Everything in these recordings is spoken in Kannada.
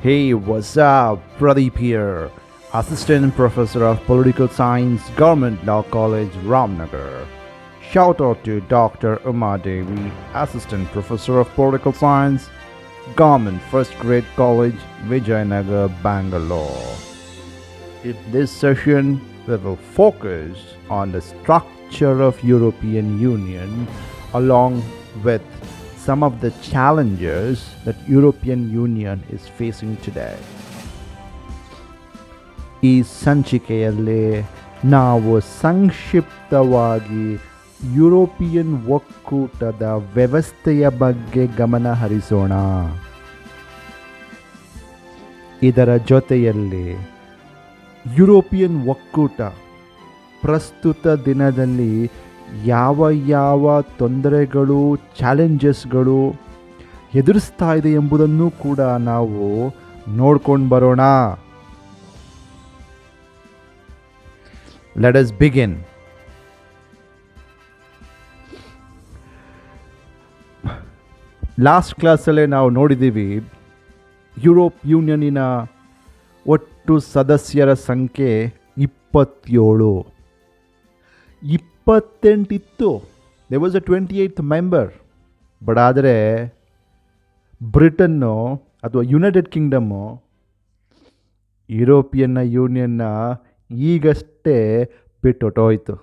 Hey, what's up? Pradeep here, Assistant Professor of Political Science, Government Law College, Ramnagar. Shout out to Dr. Uma Devi, Assistant Professor of Political Science, Government First Grade College, Vijayanagar, Bangalore. In this session, we will focus on the structure of European Union along with some of the challenges that European Union is facing today. ಈ ಸಂಚಿಕೆಯಲ್ಲಿ ನಾವು ಸಂಕ್ಷಿಪ್ತವಾಗಿ ಯುರೋಪಿಯನ್ ಒಕ್ಕೂಟದ ವ್ಯವಸ್ಥೆಯ ಬಗ್ಗೆ ಗಮನ ಹರಿಸೋಣ. ಇದರ ಜೊತೆಯಲ್ಲಿ ಯುರೋಪಿಯನ್ ಒಕ್ಕೂಟ ಪ್ರಸ್ತುತ ದಿನದಲ್ಲಿ ಯಾವ ತೊಂದರೆಗಳು ಚಾಲೆಂಜಸ್ಗಳು ಎದುರಿಸ್ತಾ ಇದೆ ಎಂಬುದನ್ನು ಕೂಡ ನಾವು ನೋಡ್ಕೊಂಡು ಬರೋಣ. Let us begin. ಲಾಸ್ಟ್ ಕ್ಲಾಸಲ್ಲೇ ನಾವು ನೋಡಿದ್ದೀವಿ ಯುರೋಪ್ ಯೂನಿಯನ್ನಿನ ಒಟ್ಟು ಸದಸ್ಯರ ಸಂಖ್ಯೆ 27. 28 ಇತ್ತು. They was a 28th member. But ಆದರೆ ಬ್ರಿಟನ್ನು ಅಥವಾ ಯುನೈಟೆಡ್ ಕಿಂಗ್ಡಮ್ಮು ಯುರೋಪಿಯನ್ ಯೂನಿಯನ್ನ ಈಗಷ್ಟೇ ಬಿಟ್ಟೊಟ್ಟೋಯ್ತು.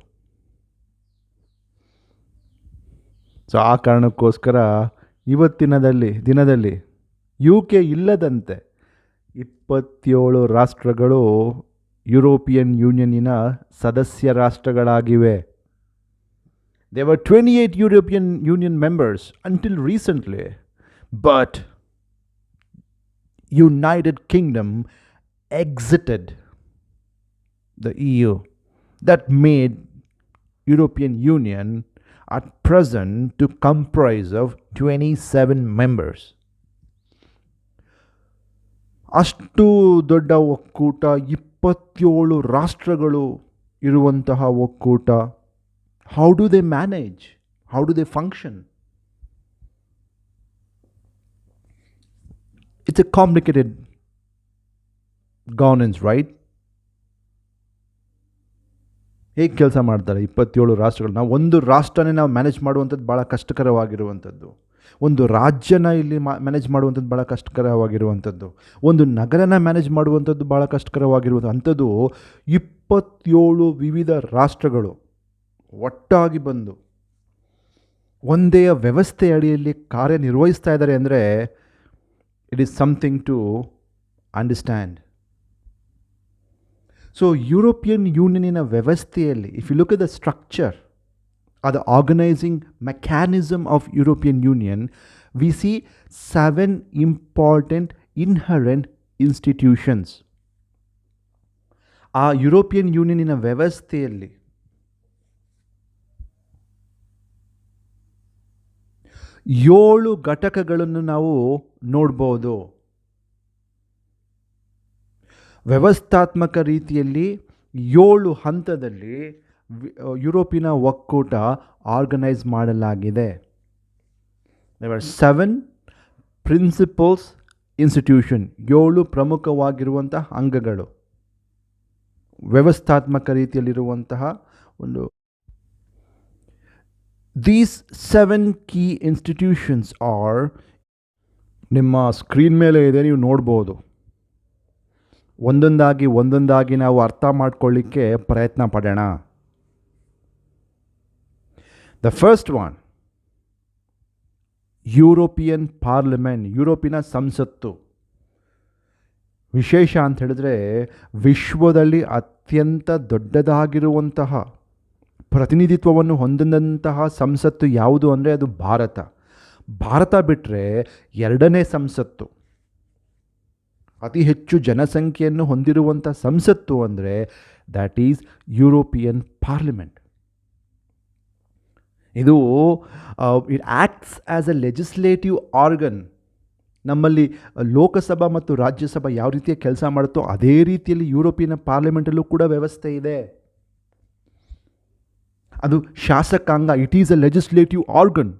ಸೊ ಆ ಕಾರಣಕ್ಕೋಸ್ಕರ ಇವತ್ತಿನ ದಿನದಲ್ಲಿ UK ಇಲ್ಲದಂತೆ 27 ರಾಷ್ಟ್ರಗಳು ಯುರೋಪಿಯನ್ ಯೂನಿಯನ್ನಿನ ಸದಸ್ಯ ರಾಷ್ಟ್ರಗಳಾಗಿವೆ. There were 28 European Union members until recently, but United Kingdom exited the EU. That made European Union at present to comprise of 27 members. ಅಷ್ಟು ದೊಡ್ಡ ಒಕ್ಕೂಟ, 27 ರಾಷ್ಟ್ರಗಳು ಇರುವಂತಹ ಒಕ್ಕೂಟ. How do they manage? How do they function? It's a complicated governance, right? ಹೇಗೆ ಕೆಲಸ ಮಾಡ್ತಾರೆ 27 ರಾಷ್ಟ್ರಗಳು? ನಾವು ಒಂದು ರಾಷ್ಟ್ರನೇ ನಾವು ಮ್ಯಾನೇಜ್ ಮಾಡುವಂಥದ್ದು ಭಾಳ ಕಷ್ಟಕರವಾಗಿರುವಂಥದ್ದು. ಒಂದು ರಾಜ್ಯನ ಇಲ್ಲಿ ಮ್ಯಾನೇಜ್ ಮಾಡುವಂಥದ್ದು ಭಾಳ ಕಷ್ಟಕರವಾಗಿರುವಂಥದ್ದು. ಒಂದು ನಗರನ ಮ್ಯಾನೇಜ್ ಮಾಡುವಂಥದ್ದು ಭಾಳ ಕಷ್ಟಕರವಾಗಿರುವಂಥದ್ದು. 27 ವಿವಿಧ ರಾಷ್ಟ್ರಗಳು ಒಟ್ಟಾಗಿ ಬಂದು ಒಂದೇ ವ್ಯವಸ್ಥೆ ಅಡಿಯಲ್ಲಿ ಕಾರ್ಯನಿರ್ವಹಿಸ್ತಾ ಇದ್ದಾರೆ ಅಂದರೆ it is something to understand. So European ಯೂನಿಯನ್ನಿನ ವ್ಯವಸ್ಥೆಯಲ್ಲಿ if you look at the structure or the organizing mechanism of European Union, we see 7 important inherent institutions. ಆ ಯುರೋಪಿಯನ್ ಯೂನಿಯನ್ನಿನ ವ್ಯವಸ್ಥೆಯಲ್ಲಿ 7 ಘಟಕಗಳನ್ನು ನಾವು ನೋಡ್ಬೋದು. ವ್ಯವಸ್ಥಾತ್ಮಕ ರೀತಿಯಲ್ಲಿ 7 ಹಂತದಲ್ಲಿ ಯುರೋಪಿನ ಒಕ್ಕೂಟ ಆರ್ಗನೈಸ್ ಮಾಡಲಾಗಿದೆ. There were 7 ಪ್ರಿನ್ಸಿಪಲ್ಸ್ ಇನ್ಸ್ಟಿಟ್ಯೂಷನ್, 7 ಪ್ರಮುಖವಾಗಿರುವಂತಹ ಅಂಗಗಳು ವ್ಯವಸ್ಥಾತ್ಮಕ ರೀತಿಯಲ್ಲಿರುವಂತಹ ಒಂದು. These 7 key institutions are, ನಿಮ್ಮ ಸ್ಕ್ರೀನ್ ಮೇಲೆ ಇದೆ, ನೀವು ನೋಡ್ಬೋದು. ಒಂದೊಂದಾಗಿ ನಾವು ಅರ್ಥ ಮಾಡ್ಕೊಳ್ಳಿಕ್ಕೆ ಪ್ರಯತ್ನ ಪಡೋಣ. The first one, European parliament, ಯುರೋಪಿನ ಸಂಸತ್ತು. ವಿಶೇಷ ಅಂತ ಹೇಳಿದ್ರೆ ವಿಶ್ವದಲ್ಲಿ ಅತ್ಯಂತ ದೊಡ್ಡದಾಗಿರುವಂತಹ ಪ್ರತಿನಿಧಿತ್ವವನ್ನು ಹೊಂದಿದಂತಹ ಸಂಸತ್ತು ಯಾವುದು ಅಂದರೆ ಅದು ಭಾರತ. ಭಾರತ ಬಿಟ್ಟರೆ 2ನೇ ಸಂಸತ್ತು, ಅತಿ ಹೆಚ್ಚು ಜನಸಂಖ್ಯೆಯನ್ನು ಹೊಂದಿರುವಂಥ ಸಂಸತ್ತು ಅಂದರೆ ದ್ಯಾಟ್ ಈಸ್ ಯುರೋಪಿಯನ್ ಪಾರ್ಲಿಮೆಂಟ್. ಇದು it acts as A legislative organ. ನಮ್ಮಲ್ಲಿ ಲೋಕಸಭಾ ಮತ್ತು ರಾಜ್ಯಸಭಾ ಯಾವ ರೀತಿಯ ಕೆಲಸ ಮಾಡುತ್ತೋ ಅದೇ ರೀತಿಯಲ್ಲಿ ಯುರೋಪಿಯನ್ ಪಾರ್ಲಿಮೆಂಟಲ್ಲೂ ಕೂಡ ವ್ಯವಸ್ಥೆ ಇದೆ. ಅದು ಶಾಸಕಾಂಗ. It is A legislative organ.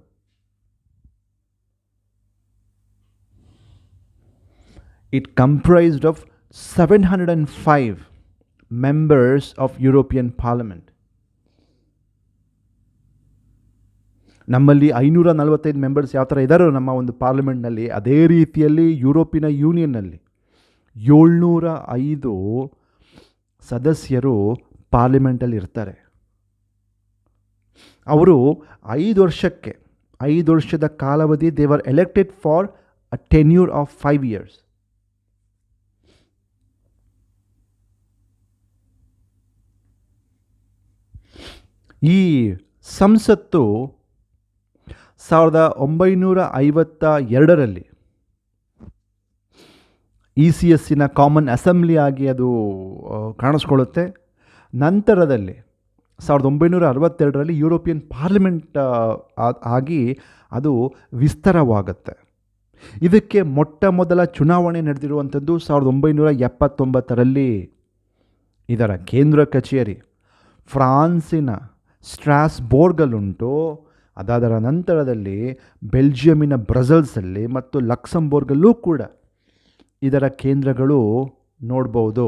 It comprised of 705 members of European Parliament. ನಮ್ಮಲ್ಲಿ 545 ಮೆಂಬರ್ಸ್ ಯಾವ ಥರ ಇದ್ದಾರೋ ನಮ್ಮ ಒಂದು ಪಾರ್ಲಿಮೆಂಟ್ನಲ್ಲಿ, ಅದೇ ರೀತಿಯಲ್ಲಿ ಯುರೋಪಿನ ಯೂನಿಯನ್ನಲ್ಲಿ 705 ಸದಸ್ಯರು ಪಾರ್ಲಿಮೆಂಟಲ್ಲಿ ಇರ್ತಾರೆ. ಅವರು 5 ವರ್ಷದ ಕಾಲಾವಧಿ they were elected for a tenure of 5 years. ಈ ಸಂಸತ್ತು 1952ರಲ್ಲಿ ECSನ ಕಾಮನ್ ಅಸೆಂಬ್ಲಿ ಆಗಿ ಅದು ಕಾಣಿಸ್ಕೊಳ್ಳುತ್ತೆ. ನಂತರದಲ್ಲಿ 1962ರಲ್ಲಿ ಯುರೋಪಿಯನ್ ಪಾರ್ಲಿಮೆಂಟ್ ಆಗಿ ಅದು ವಿಸ್ತಾರವಾಗುತ್ತೆ. ಇದಕ್ಕೆ ಮೊಟ್ಟ ಮೊದಲ ಚುನಾವಣೆ ನಡೆದಿರುವಂಥದ್ದು 1979ರಲ್ಲಿ. ಇದರ ಕೇಂದ್ರ ಕಚೇರಿ ಫ್ರಾನ್ಸಿನ ಸ್ಟ್ರಾಸ್ಬೋರ್ಗಲ್ಲುಂಟು. ಅದಾದರ ನಂತರದಲ್ಲಿ ಬೆಲ್ಜಿಯಮಿನ ಬ್ರಸೆಲ್ಸಲ್ಲಿ ಮತ್ತು ಲಕ್ಸಂಬೋರ್ಗಲ್ಲೂ ಕೂಡ ಇದರ ಕೇಂದ್ರಗಳು ನೋಡ್ಬೋದು.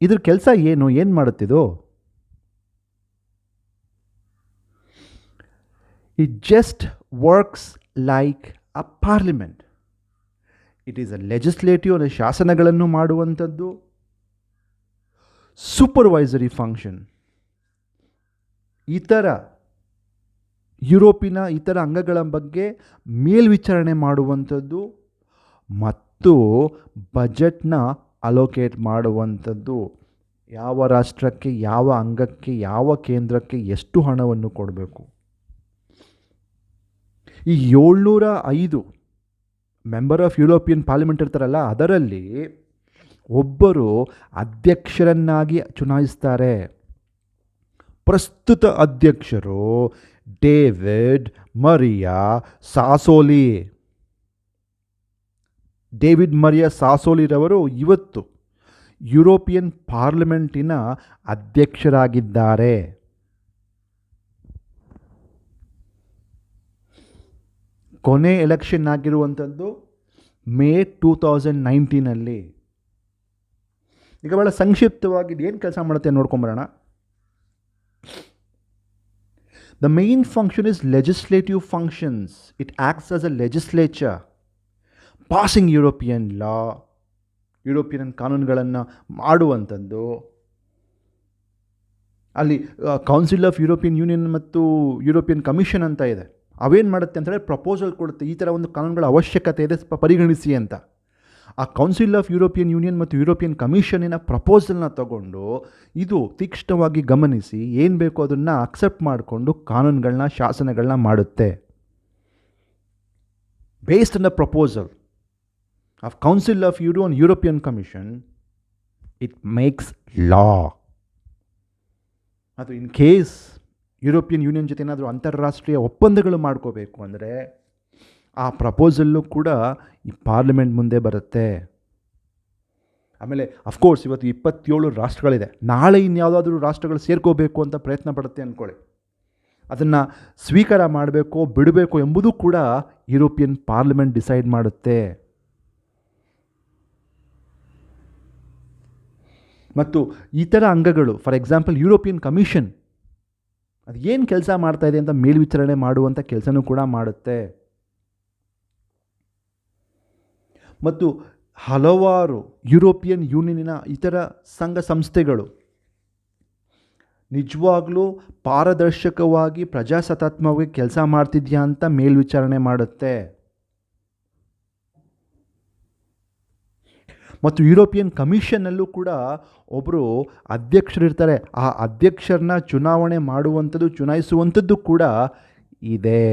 ಇದ್ರ ಕೆಲಸ ಏನು ಮಾಡುತ್ತಿದ್ದು? It just works like a parliament. It is a legislative, ಅಂದರೆ ಶಾಸನಗಳನ್ನು ಮಾಡುವಂಥದ್ದು. ಸೂಪರ್ವೈಸರಿ ಫಂಕ್ಷನ್, ಯುರೋಪಿನ ಇತರ ಅಂಗಗಳ ಬಗ್ಗೆ ಮೇಲ್ವಿಚಾರಣೆ ಮಾಡುವಂಥದ್ದು ಮತ್ತು ಬಜೆಟ್ನ ಅಲೋಕೇಟ್ ಮಾಡುವಂಥದ್ದು. ಯಾವ ರಾಷ್ಟ್ರಕ್ಕೆ, ಯಾವ ಅಂಗಕ್ಕೆ, ಯಾವ ಕೇಂದ್ರಕ್ಕೆ ಎಷ್ಟು ಹಣವನ್ನು ಕೊಡಬೇಕು. ಈ 705 ಮೆಂಬರ್ ಆಫ್ ಯುರೋಪಿಯನ್ ಪಾರ್ಲಿಮೆಂಟ್ ಇರ್ತಾರಲ್ಲ, ಅದರಲ್ಲಿ ಒಬ್ಬರು ಅಧ್ಯಕ್ಷರನ್ನಾಗಿ ಚುನಾಯಿಸ್ತಾರೆ. ಪ್ರಸ್ತುತ ಅಧ್ಯಕ್ಷರು ಡೇವಿಡ್ ಮರಿಯಾ ಸಾಸೋಲಿ. ಡೇವಿಡ್ ಮರಿಯಾ ಸಾಸೋಲಿರವರು ಇವತ್ತು ಯುರೋಪಿಯನ್ ಪಾರ್ಲಿಮೆಂಟಿನ ಅಧ್ಯಕ್ಷರಾಗಿದ್ದಾರೆ. ಕೊನೆ ಎಲೆಕ್ಷನ್ ಆಗಿರುವಂಥದ್ದು ಮೇ 2019ನಲ್ಲಿ. ಈಗ ಭಾಳ ಸಂಕ್ಷಿಪ್ತವಾಗಿ ಏನು ಕೆಲಸ ಮಾಡುತ್ತೆ ನೋಡ್ಕೊಂಬರೋಣ. The main function is legislative functions. It acts as a legislature, passing European law, European ಕಾನೂನುಗಳನ್ನು ಮಾಡುವಂಥದ್ದು. ಅಲ್ಲಿ ಕೌನ್ಸಿಲ್ ಆಫ್ ಯುರೋಪಿಯನ್ ಯೂನಿಯನ್ ಮತ್ತು ಯುರೋಪಿಯನ್ ಕಮಿಷನ್ ಅಂತ ಇದೆ. ಅವೇನು ಮಾಡುತ್ತೆ ಅಂತ ಹೇಳಿದ್ರೆ ಪ್ರಪೋಸಲ್ ಕೊಡುತ್ತೆ, ಈ ಥರ ಒಂದು ಕಾನೂನುಗಳ ಅವಶ್ಯಕತೆ ಇದೆ, ಪರಿಗಣಿಸಿ ಅಂತ. ಆ ಕೌನ್ಸಿಲ್ ಆಫ್ ಯುರೋಪಿಯನ್ ಯೂನಿಯನ್ ಮತ್ತು ಯುರೋಪಿಯನ್ ಕಮಿಷನಿನ ಪ್ರಪೋಸಲ್ನ ತಗೊಂಡು ಇದು ತೀಕ್ಷ್ಣವಾಗಿ ಗಮನಿಸಿ ಏನು ಬೇಕೋ ಅದನ್ನು ಅಕ್ಸೆಪ್ಟ್ ಮಾಡಿಕೊಂಡು ಕಾನೂನುಗಳನ್ನ, ಶಾಸನಗಳನ್ನ ಮಾಡುತ್ತೆ. Based on the proposal of Council of European Commission, it makes law. ಅದು ಇನ್ ಕೇಸ್ ಯುರೋಪಿಯನ್ ಯೂನಿಯನ್ ಜೊತೆ ಏನಾದರೂ ಅಂತಾರಾಷ್ಟ್ರೀಯ ಒಪ್ಪಂದಗಳು ಮಾಡ್ಕೋಬೇಕು ಅಂದರೆ ಆ ಪ್ರಪೋಸಲ್ಲು ಕೂಡ ಈ ಪಾರ್ಲಿಮೆಂಟ್ ಮುಂದೆ ಬರುತ್ತೆ. ಆಮೇಲೆ ಅಫ್ಕೋರ್ಸ್ ಇವತ್ತು 27 ರಾಷ್ಟ್ರಗಳಿದೆ. ನಾಳೆ ಇನ್ಯಾವುದಾದ್ರೂ ರಾಷ್ಟ್ರಗಳು ಸೇರ್ಕೋಬೇಕು ಅಂತ ಪ್ರಯತ್ನ ಪಡುತ್ತೆ ಅಂದ್ಕೊಳ್ಳಿ. ಅದನ್ನು ಸ್ವೀಕಾರ ಮಾಡಬೇಕೋ ಬಿಡಬೇಕು ಎಂಬುದು ಕೂಡ ಯುರೋಪಿಯನ್ ಪಾರ್ಲಿಮೆಂಟ್ ಡಿಸೈಡ್ ಮಾಡುತ್ತೆ. ಮತ್ತು ಇತರ ಅಂಗಗಳು, ಫಾರ್ ಎಕ್ಸಾಂಪಲ್ ಯುರೋಪಿಯನ್ ಕಮಿಷನ್, ಅದು ಏನು ಕೆಲಸ ಮಾಡ್ತಾಯಿದೆ ಅಂತ ಮೇಲ್ವಿಚಾರಣೆ ಮಾಡುವಂಥ ಕೆಲಸನೂ ಕೂಡ ಮಾಡುತ್ತೆ. ಮತ್ತು ಹಲವಾರು ಯುರೋಪಿಯನ್ ಯೂನಿಯನಿನ ಇತರ ಸಂಘ ಸಂಸ್ಥೆಗಳು ನಿಜವಾಗ್ಲೂ ಪಾರದರ್ಶಕವಾಗಿ ಪ್ರಜಾಸತ್ತಾತ್ಮಕವಾಗಿ ಕೆಲಸ ಮಾಡ್ತಿದ್ಯಾ ಅಂತ ಮೇಲ್ವಿಚಾರಣೆ ಮಾಡುತ್ತೆ. ಮತ್ತು ಯುರೋಪಿಯನ್ ಕಮಿಷನ್ನಲ್ಲೂ ಕೂಡ ಒಬ್ಬರು ಅಧ್ಯಕ್ಷರಿರ್ತಾರೆ. ಆ ಅಧ್ಯಕ್ಷರನ್ನ ಚುನಾವಣೆ ಮಾಡುವಂಥದ್ದು, ಚುನಾಯಿಸುವಂಥದ್ದು ಕೂಡ ಇದೆ.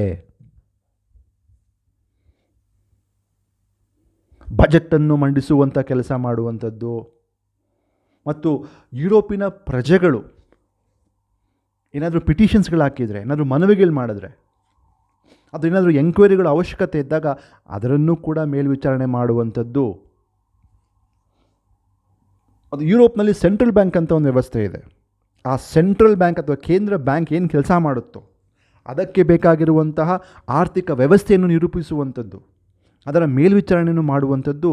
ಬಜೆಟನ್ನು ಮಂಡಿಸುವಂಥ ಕೆಲಸ ಮಾಡುವಂಥದ್ದು. ಮತ್ತು ಯುರೋಪಿನ ಪ್ರಜೆಗಳು ಏನಾದರೂ ಪಿಟಿಷನ್ಸ್ಗಳು ಹಾಕಿದರೆ, ಏನಾದರೂ ಮನವಿಗಳು ಮಾಡಿದ್ರೆ, ಅದು ಏನಾದರೂ ಎಂಕ್ವೈರಿಗಳ ಅವಶ್ಯಕತೆ ಇದ್ದಾಗ ಅದರನ್ನು ಕೂಡ ಮೇಲ್ವಿಚಾರಣೆ ಮಾಡುವಂಥದ್ದು. ಅದು ಯುರೋಪ್ನಲ್ಲಿ ಸೆಂಟ್ರಲ್ ಬ್ಯಾಂಕ್ ಅಂತ ಒಂದು ವ್ಯವಸ್ಥೆ ಇದೆ. ಆ ಸೆಂಟ್ರಲ್ ಬ್ಯಾಂಕ್ ಅಥವಾ ಕೇಂದ್ರ ಬ್ಯಾಂಕ್ ಏನು ಕೆಲಸ ಮಾಡುತ್ತೋ ಅದಕ್ಕೆ ಬೇಕಾಗಿರುವಂತಹ ಆರ್ಥಿಕ ವ್ಯವಸ್ಥೆಯನ್ನು ನಿರೂಪಿಸುವಂಥದ್ದು. ಅದರ ಮೇಲ್ವಿಚಾರಣೆಯನ್ನು ಮಾಡುವಂಥದ್ದು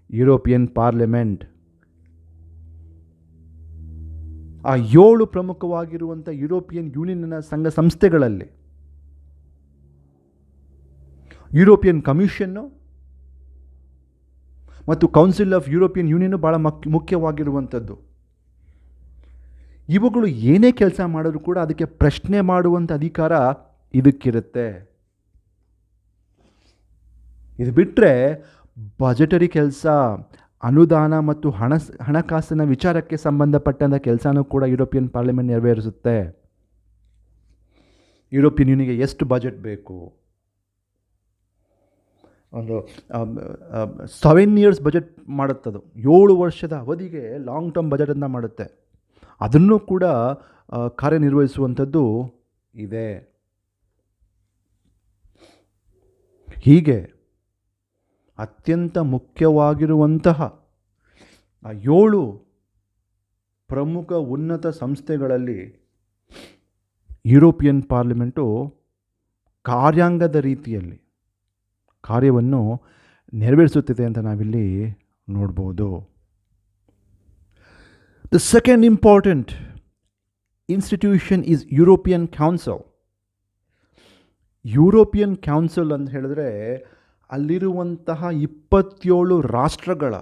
ಯುರೋಪಿಯನ್ ಪಾರ್ಲಿಮೆಂಟ್. ಆ 7 ಪ್ರಮುಖವಾಗಿರುವಂಥ ಯುರೋಪಿಯನ್ ಯೂನಿಯನ್ನ ಸಂಘ ಸಂಸ್ಥೆಗಳಲ್ಲಿ ಯುರೋಪಿಯನ್ ಕಮಿಷನ್ನು ಮತ್ತು ಕೌನ್ಸಿಲ್ ಆಫ್ ಯುರೋಪಿಯನ್ ಯೂನಿಯನ್ ಭಾಳ ಮುಖ್ಯವಾಗಿರುವಂಥದ್ದು. ಇವುಗಳು ಏನೇ ಕೆಲಸ ಮಾಡಿದ್ರು ಕೂಡ ಅದಕ್ಕೆ ಪ್ರಶ್ನೆ ಮಾಡುವಂಥ ಅಧಿಕಾರ ಇದಕ್ಕಿರುತ್ತೆ. ಇದು ಬಿಟ್ಟರೆ ಬಜೆಟರಿ ಕೆಲಸ, ಅನುದಾನ ಮತ್ತು ಹಣಕಾಸಿನ ವಿಚಾರಕ್ಕೆ ಸಂಬಂಧಪಟ್ಟಂಥ ಕೆಲಸನೂ ಕೂಡ ಯುರೋಪಿಯನ್ ಪಾರ್ಲಿಮೆಂಟ್ ನೆರವೇರಿಸುತ್ತೆ. ಯುರೋಪಿಯನ್ ಯೂನಿಯನ್ಗೆ ಎಷ್ಟು ಬಜೆಟ್ ಬೇಕು, ಒಂದು 7 ಇಯರ್ಸ್ ಬಜೆಟ್ ಮಾಡುತ್ತದು, 7 ವರ್ಷದ ಅವಧಿಗೆ ಲಾಂಗ್ ಟರ್ಮ್ ಬಜೆಟನ್ನು ಮಾಡುತ್ತೆ. ಅದನ್ನು ಕೂಡ ಕಾರ್ಯನಿರ್ವಹಿಸುವಂಥದ್ದು ಇದೆ. ಹೀಗೆ ಅತ್ಯಂತ ಮುಖ್ಯವಾಗಿರುವಂತಹ 7 ಪ್ರಮುಖ ಉನ್ನತ ಸಂಸ್ಥೆಗಳಲ್ಲಿ ಯುರೋಪಿಯನ್ ಪಾರ್ಲಿಮೆಂಟು ಕಾರ್ಯಾಂಗದ ರೀತಿಯಲ್ಲಿ ಕಾರ್ಯವನ್ನು ನೆರವೇರಿಸುತ್ತಿದೆ ಅಂತ ನಾವಿಲ್ಲಿ ನೋಡ್ಬೋದು. The second important institution is European Council. European council ಅಂತ ಹೇಳಿದ್ರೆ ಅಲ್ಲಿರುವಂತಹ 27 ರಾಷ್ಟ್ರಗಳ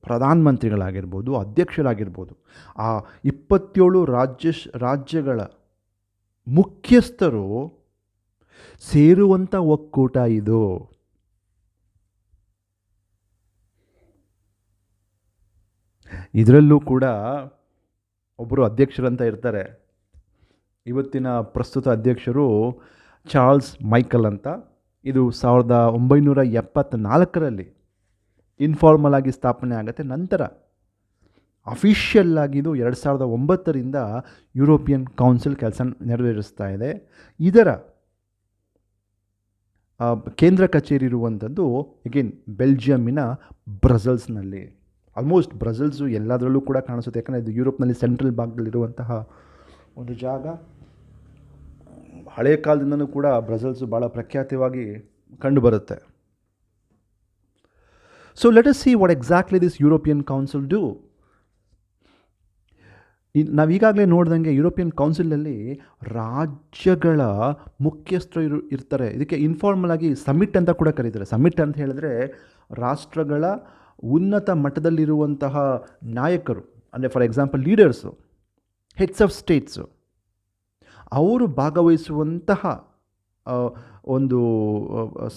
ಪ್ರಧಾನಮಂತ್ರಿಗಳಾಗಿರ್ಬೋದು, ಅಧ್ಯಕ್ಷರಾಗಿರ್ಬೋದು, ಆ 27 ರಾಜ್ಯಗಳ ಮುಖ್ಯಸ್ಥರು ಸೇರುವಂಥ ಒಕ್ಕೂಟ ಇದು. ಇದರಲ್ಲೂ ಕೂಡ ಒಬ್ಬರು ಅಧ್ಯಕ್ಷರಂತ ಇರ್ತಾರೆ. ಇವತ್ತಿನ ಪ್ರಸ್ತುತ ಅಧ್ಯಕ್ಷರು ಚಾರ್ಲ್ಸ್ ಮೈಕಲ್ ಅಂತ. ಇದು 1974ರಲ್ಲಿ ಇನ್ಫಾರ್ಮಲ್ ಆಗಿ ಸ್ಥಾಪನೆ ಆಗುತ್ತೆ. ನಂತರ ಅಫಿಷಿಯಲ್ ಆಗಿದ್ದು 2009ರಿಂದ ಯುರೋಪಿಯನ್ ಕೌನ್ಸಿಲ್ ಕೆಲಸ ನೆರವೇರಿಸ್ತಾ ಇದೆ. ಇದರ ಕೇಂದ್ರ ಕಚೇರಿ ಇರುವಂಥದ್ದು ಅಗೇನ್ ಬೆಲ್ಜಿಯಮ್ಮಿನ ಬ್ರಸೆಲ್ಸ್ನಲ್ಲಿ. ಆಲ್ಮೋಸ್ಟ್ ಬ್ರಸೆಲ್ಸು ಎಲ್ಲದರಲ್ಲೂ ಕೂಡ ಕಾಣಿಸುತ್ತೆ, ಯಾಕಂದರೆ ಇದು ಯುರೋಪ್ನಲ್ಲಿ ಸೆಂಟ್ರಲ್ ಭಾಗದಲ್ಲಿರುವಂತಹ ಒಂದು ಜಾಗ. ಹಳೆಯ ಕಾಲದಿಂದನೂ ಕೂಡ ಬ್ರಸೆಲ್ಸು ಭಾಳ ಪ್ರಖ್ಯಾತವಾಗಿ ಕಂಡುಬರುತ್ತೆ. So let us see what exactly this European Council do. ನಾವೀಗಾಗಲೇ ನೋಡ್ದಂಗೆ ಯುರೋಪಿಯನ್ ಕೌನ್ಸಿಲಲ್ಲಿ ರಾಜ್ಯಗಳ ಮುಖ್ಯಸ್ಥರು ಇರ್ತಾರೆ. ಇದಕ್ಕೆ ಇನ್ಫಾರ್ಮಲ್ ಆಗಿ ಸಮಿಟ್ ಅಂತ ಕೂಡ ಕರೀತಾರೆ. ಸಮಿಟ್ ಅಂತ ಹೇಳಿದ್ರೆ ರಾಷ್ಟ್ರಗಳ ಉನ್ನತ ಮಟ್ಟದಲ್ಲಿರುವಂತಹ ನಾಯಕರು, ಅಂದರೆ for example leaders, heads of states, ಅವರು ಭಾಗವಹಿಸುವಂತಹ ಒಂದು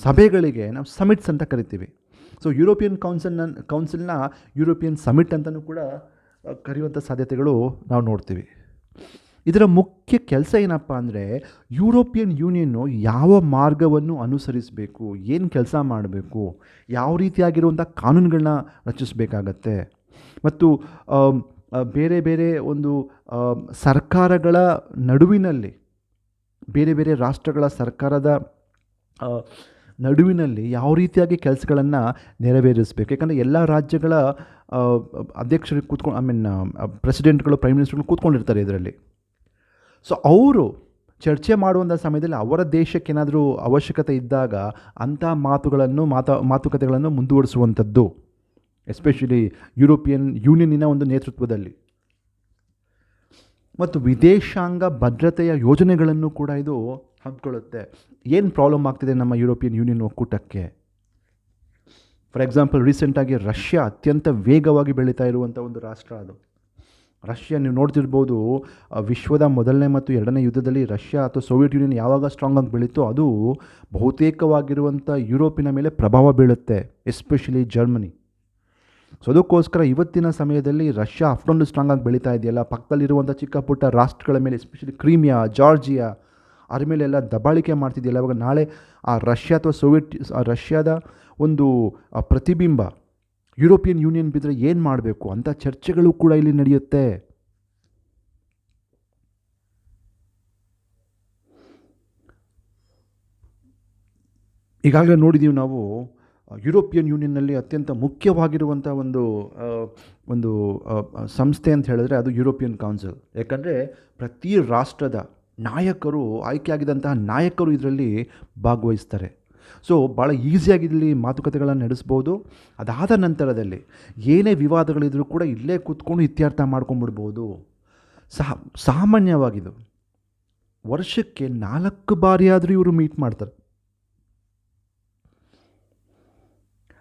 ಸಭೆಗಳಿಗೆ ನಾವು ಸಮಿಟ್ಸ್ ಅಂತ ಕರಿತೀವಿ. ಸೊ ಯುರೋಪಿಯನ್ ಕೌನ್ಸಿಲ್ನ ಯುರೋಪಿಯನ್ ಸಮಿಟ್ ಅಂತಲೂ ಕೂಡ ಕರೆಯುವಂಥ ಸಾಧ್ಯತೆಗಳು ನಾವು ನೋಡ್ತೀವಿ. ಇದರ ಮುಖ್ಯ ಕೆಲಸ ಏನಪ್ಪ ಅಂದರೆ ಯುರೋಪಿಯನ್ ಯೂನಿಯನ್ನು ಯಾವ ಮಾರ್ಗವನ್ನು ಅನುಸರಿಸಬೇಕು, ಏನು ಕೆಲಸ ಮಾಡಬೇಕು, ಯಾವ ರೀತಿಯಾಗಿರುವಂಥ ಕಾನೂನುಗಳನ್ನ ರಚಿಸಬೇಕಾಗತ್ತೆ, ಮತ್ತು ಬೇರೆ ಬೇರೆ ಒಂದು ಸರ್ಕಾರಗಳ ನಡುವಿನಲ್ಲಿ, ಬೇರೆ ಬೇರೆ ರಾಷ್ಟ್ರಗಳ ಸರ್ಕಾರದ ನಡುವಿನಲ್ಲಿ ಯಾವ ರೀತಿಯಾಗಿ ಕೆಲಸಗಳನ್ನು ನೆರವೇರಿಸಬೇಕು. ಯಾಕಂದರೆ ಎಲ್ಲ ರಾಜ್ಯಗಳ ಅಧ್ಯಕ್ಷರಿಗೆ ಪ್ರೆಸಿಡೆಂಟ್ಗಳು, ಪ್ರೈಮ್ ಮಿನಿಸ್ಟರ್ಗಳು ಕೂತ್ಕೊಂಡಿರ್ತಾರೆ ಇದರಲ್ಲಿ. ಸೊ ಅವರು ಚರ್ಚೆ ಮಾಡುವಂಥ ಸಮಯದಲ್ಲಿ ಅವರ ದೇಶಕ್ಕೆ ಏನಾದರೂ ಅವಶ್ಯಕತೆ ಇದ್ದಾಗ ಅಂಥ ಮಾತುಕತೆಗಳನ್ನು ಮುಂದುವರಿಸುವಂಥದ್ದು, ಎಸ್ಪೆಷಲಿ ಯುರೋಪಿಯನ್ ಯೂನಿಯನ್ನಿನ ಒಂದು ನೇತೃತ್ವದಲ್ಲಿ. ಮತ್ತು ವಿದೇಶಾಂಗ ಭದ್ರತೆಯ ಯೋಜನೆಗಳನ್ನು ಕೂಡ ಇದು ಹಮ್ಮಿಕೊಳ್ಳುತ್ತೆ. ಏನು ಪ್ರಾಬ್ಲಮ್ ಆಗ್ತಿದೆ ನಮ್ಮ ಯುರೋಪಿಯನ್ ಯೂನಿಯನ್ ಒಕ್ಕೂಟಕ್ಕೆ? ಫಾರ್ ಎಕ್ಸಾಂಪಲ್, ರೀಸೆಂಟಾಗಿ ರಷ್ಯಾ ಅತ್ಯಂತ ವೇಗವಾಗಿ ಬೆಳೀತಾ ಇರುವಂಥ ಒಂದು ರಾಷ್ಟ್ರ ಅದು. ರಷ್ಯಾ ನೀವು ನೋಡ್ತಿರ್ಬೋದು, ವಿಶ್ವದ ಮೊದಲನೇ ಮತ್ತು ಎರಡನೇ ಯುದ್ಧದಲ್ಲಿ ರಷ್ಯಾ ಅಥವಾ ಸೋವಿಯತ್ ಯೂನಿಯನ್ ಯಾವಾಗ ಸ್ಟ್ರಾಂಗ್ ಆಗಿ ಬೆಳೀತೋ ಅದು ಬಹುತೇಕವಾಗಿರುವಂಥ ಯುರೋಪಿನ ಮೇಲೆ ಪ್ರಭಾವ ಬೀಳುತ್ತೆ, ಎಸ್ಪೆಷಲಿ ಜರ್ಮನಿ. ಸೊ ಅದಕ್ಕೋಸ್ಕರ ಇವತ್ತಿನ ಸಮಯದಲ್ಲಿ ರಷ್ಯಾ ಅಷ್ಟೊಂದು ಸ್ಟ್ರಾಂಗ್ ಆಗಿ ಬೆಳೀತಾ ಇದೆಯಲ್ಲ, ಪಕ್ಕದಲ್ಲಿರುವಂಥ ಚಿಕ್ಕ ಪುಟ್ಟ ರಾಷ್ಟ್ರಗಳ ಮೇಲೆ, ಎಸ್ಪೆಷಲಿ ಕ್ರೀಮಿಯಾ, ಜಾರ್ಜಿಯಾ, ಅದ್ರ ಮೇಲೆಲ್ಲ ದಬ್ಬಾಳಿಕೆ ಮಾಡ್ತಿದೆಯಲ್ಲ. ಅವಾಗ ನಾಳೆ ಆ ರಷ್ಯಾ ಅಥವಾ ರಷ್ಯಾದ ಒಂದು ಪ್ರತಿಬಿಂಬ ಯುರೋಪಿಯನ್ ಯೂನಿಯನ್ ಬಿದ್ದರೆ ಏನು ಮಾಡಬೇಕು ಅಂತ ಚರ್ಚೆಗಳು ಕೂಡ ಇಲ್ಲಿ ನಡೆಯುತ್ತೆ. ಈಗಾಗಲೇ ನೋಡಿದ್ದೀವಿ ನಾವು, ಯುರೋಪಿಯನ್ ಯೂನಿಯನ್ನಲ್ಲಿ ಅತ್ಯಂತ ಮುಖ್ಯವಾಗಿರುವಂಥ ಒಂದು ಸಂಸ್ಥೆ ಅಂತ ಹೇಳಿದ್ರೆ ಅದು ಯುರೋಪಿಯನ್ ಕೌನ್ಸಿಲ್. ಯಾಕಂದರೆ ಪ್ರತಿ ರಾಷ್ಟ್ರದ ನಾಯಕರು, ಆಯ್ಕೆಯಾಗಿದ್ದಂತಹ ನಾಯಕರು ಇದರಲ್ಲಿ ಭಾಗವಹಿಸ್ತಾರೆ. ಸೊ ಭಾಳ ಈಸಿಯಾಗಿ ಇಲ್ಲಿ ಮಾತುಕತೆಗಳನ್ನು ನಡೆಸ್ಬೋದು. ಅದಾದ ನಂತರದಲ್ಲಿ ಏನೇ ವಿವಾದಗಳಿದ್ರೂ ಕೂಡ ಇಲ್ಲೇ ಕೂತ್ಕೊಂಡು ಇತ್ಯರ್ಥ ಮಾಡ್ಕೊಂಡ್ಬಿಡ್ಬೋದು. ಸಾಮಾನ್ಯವಾಗಿದು ವರ್ಷಕ್ಕೆ 4 ಬಾರಿ ಆದರೂ ಇವರು ಮೀಟ್ ಮಾಡ್ತಾರೆ.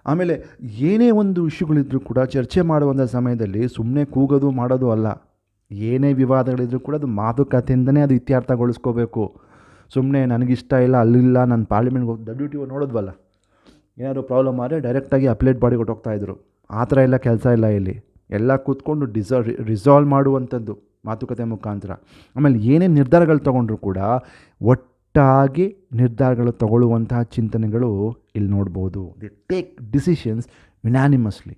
ಆಮೇಲೆ ಏನೇ ಒಂದು ಇಶ್ಯೂಗಳಿದ್ರೂ ಕೂಡ ಚರ್ಚೆ ಮಾಡುವಂಥ ಸಮಯದಲ್ಲಿ ಸುಮ್ಮನೆ ಕೂಗೋದು ಮಾಡೋದು ಅಲ್ಲ. ಏನೇ ವಿವಾದಗಳಿದ್ರೂ ಕೂಡ ಅದು ಮಾತುಕತೆಯಿಂದನೇ ಅದು ಇತ್ಯರ್ಥಗೊಳಿಸ್ಕೋಬೇಕು. ಸುಮ್ಮನೆ ನನಗಿಷ್ಟ ಇಲ್ಲ, ಅಲ್ಲಿಲ್ಲ, ನಾನು ಪಾರ್ಲಿಮೆಂಟ್ಗೆ ಹೋಗಿ WTO ನೋಡೋದ್ವಲ್ಲ, ಏನಾದರೂ ಪ್ರಾಬ್ಲಮ್ ಆದರೆ ಡೈರೆಕ್ಟಾಗಿ ಅಪ್ಲೇಟ್ ಬಾಡಿ ಕೊಟ್ಟೋಗ್ತಾಯಿದ್ರು. ಆ ಥರ ಎಲ್ಲ ಕೆಲಸ ಇಲ್ಲ ಇಲ್ಲಿ. ಎಲ್ಲ ಕೂತ್ಕೊಂಡು ರಿಸಾಲ್ವ್ ಮಾಡುವಂಥದ್ದು ಮಾತುಕತೆ ಮುಖಾಂತರ. ಆಮೇಲೆ ಏನೇ ನಿರ್ಧಾರಗಳು ತೊಗೊಂಡ್ರು ಕೂಡ ಒಟ್ಟಾಗಿ ನಿರ್ಧಾರಗಳು ತಗೊಳ್ಳುವಂತಹ ಚಿಂತನೆಗಳು ಇಲ್ಲಿ ನೋಡ್ಬೋದು. The take decisions unanimously.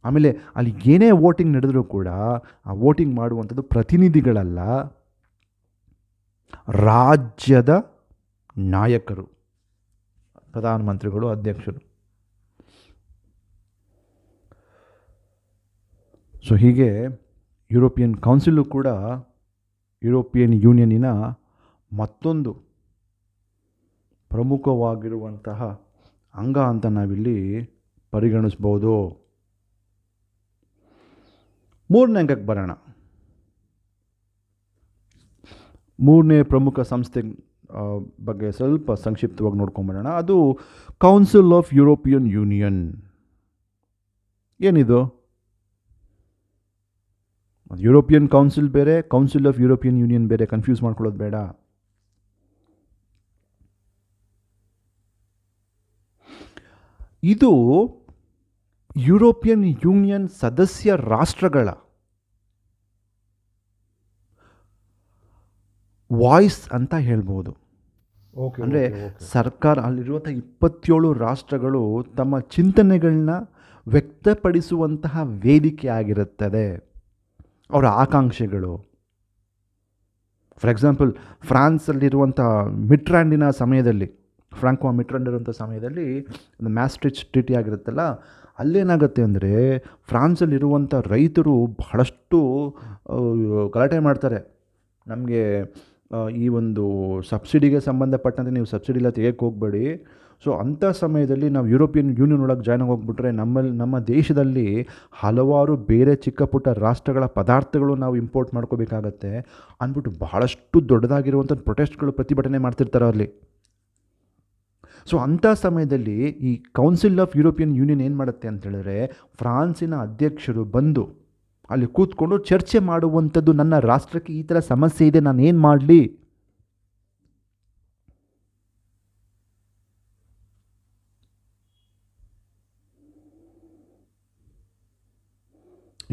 ಆಮೇಲೆ ಅಲ್ಲಿ ಏನೇ ವೋಟಿಂಗ್ ನಡೆದರೂ ಕೂಡ ಆ ವೋಟಿಂಗ್ ಮಾಡುವಂಥದ್ದು ಪ್ರತಿನಿಧಿಗಳಲ್ಲ, ರಾಜ್ಯದ ನಾಯಕರು, ಪ್ರಧಾನಮಂತ್ರಿಗಳು, ಅಧ್ಯಕ್ಷರು. ಸೊ ಹೀಗೆ ಯುರೋಪಿಯನ್ ಕೌನ್ಸಿಲು ಕೂಡ ಯುರೋಪಿಯನ್ ಯೂನಿಯನ್ನಿನ ಮತ್ತೊಂದು ಪ್ರಮುಖವಾಗಿರುವಂತಹ ಅಂಗ ಅಂತ ನಾವಿಲ್ಲಿ ಪರಿಗಣಿಸ್ಬೋದು. 3ನೇ ಅಂಗಕ್ಕೆ ಬರೋಣ. 3ನೇ ಪ್ರಮುಖ ಸಂಸ್ಥೆ ಬಗ್ಗೆ ಸ್ವಲ್ಪ ಸಂಕ್ಷಿಪ್ತವಾಗಿ ನೋಡ್ಕೊಂಬರೋಣ. ಅದು ಕೌನ್ಸಿಲ್ ಆಫ್ ಯುರೋಪಿಯನ್ ಯೂನಿಯನ್. ಏನಿದು? ಯುರೋಪಿಯನ್ ಕೌನ್ಸಿಲ್ ಬೇರೆ, ಕೌನ್ಸಿಲ್ ಆಫ್ ಯುರೋಪಿಯನ್ ಯೂನಿಯನ್ ಬೇರೆ. ಕನ್ಫ್ಯೂಸ್ ಮಾಡ್ಕೊಳ್ಳೋದು ಬೇಡ. ಇದು ಯುರೋಪಿಯನ್ ಯೂನಿಯನ್ ಸದಸ್ಯ ರಾಷ್ಟ್ರಗಳ ವಾಯ್ಸ್ ಅಂತ ಹೇಳ್ಬೋದು. ಅಂದರೆ ಸರ್ಕಾರ, ಅಲ್ಲಿರುವಂಥ 27 ರಾಷ್ಟ್ರಗಳು ತಮ್ಮ ಚಿಂತನೆಗಳನ್ನ ವ್ಯಕ್ತಪಡಿಸುವಂತಹ ವೇದಿಕೆ ಆಗಿರುತ್ತದೆ. ಅವರ ಆಕಾಂಕ್ಷೆಗಳು. ಫಾರ್ ಎಕ್ಸಾಂಪಲ್, ಫ್ರಾನ್ಸಲ್ಲಿರುವಂಥ ಮಿಟ್ರಾಂಡಿನ ಸಮಯದಲ್ಲಿ, ಫ್ರಾಂಕೋ ಮಿಟ್ರಾಂಡ್ ಇರುವಂಥ ಸಮಯದಲ್ಲಿ ಮ್ಯಾಸ್ಟ್ರಿಚ್ ಟ್ರೀಟಿ ಆಗಿರುತ್ತಲ್ಲ, ಅಲ್ಲೇನಾಗುತ್ತೆ ಅಂದರೆ ಫ್ರಾನ್ಸಲ್ಲಿರುವಂಥ ರೈತರು ಬಹಳಷ್ಟು ಗಲಾಟೆ ಮಾಡ್ತಾರೆ. ನಮಗೆ ಈ ಒಂದು ಸಬ್ಸಿಡಿಗೆ ಸಂಬಂಧಪಟ್ಟಂತೆ ನೀವು ಸಬ್ಸಿಡಿ ಎಲ್ಲ ತೆಗೆಯೋಕ್ಕೆ ಹೋಗಬೇಡಿ. ಸೊ ಅಂಥ ಸಮಯದಲ್ಲಿ ನಾವು ಯುರೋಪಿಯನ್ ಯೂನಿಯನ್ ಒಳಗೆ ಜಾಯ್ನ್ ಹೋಗ್ಬಿಟ್ರೆ ನಮ್ಮ ದೇಶದಲ್ಲಿ ಹಲವಾರು ಬೇರೆ ಚಿಕ್ಕ ಪುಟ್ಟ ರಾಷ್ಟ್ರಗಳ ಪದಾರ್ಥಗಳು ನಾವು ಇಂಪೋರ್ಟ್ ಮಾಡ್ಕೋಬೇಕಾಗತ್ತೆ ಅಂದ್ಬಿಟ್ಟು ಬಹಳಷ್ಟು ದೊಡ್ಡದಾಗಿರುವಂಥ ಪ್ರೊಟೆಸ್ಟ್ಗಳು, ಪ್ರತಿಭಟನೆ ಮಾಡ್ತಿರ್ತಾರೆ ಅಲ್ಲಿ. ಸೊ ಅಂಥ ಸಮಯದಲ್ಲಿ ಈ ಕೌನ್ಸಿಲ್ ಆಫ್ ಯುರೋಪಿಯನ್ ಯೂನಿಯನ್ ಏನು ಮಾಡುತ್ತೆ ಅಂತ ಹೇಳಿದ್ರೆ, ಫ್ರಾನ್ಸಿನ ಅಧ್ಯಕ್ಷರು ಬಂದು ಅಲ್ಲಿ ಕೂತ್ಕೊಂಡು ಚರ್ಚೆ ಮಾಡುವಂಥದ್ದು, ನನ್ನ ರಾಷ್ಟ್ರಕ್ಕೆ ಈ ಥರ ಸಮಸ್ಯೆ ಇದೆ, ನಾನು ಏನು ಮಾಡಲಿ.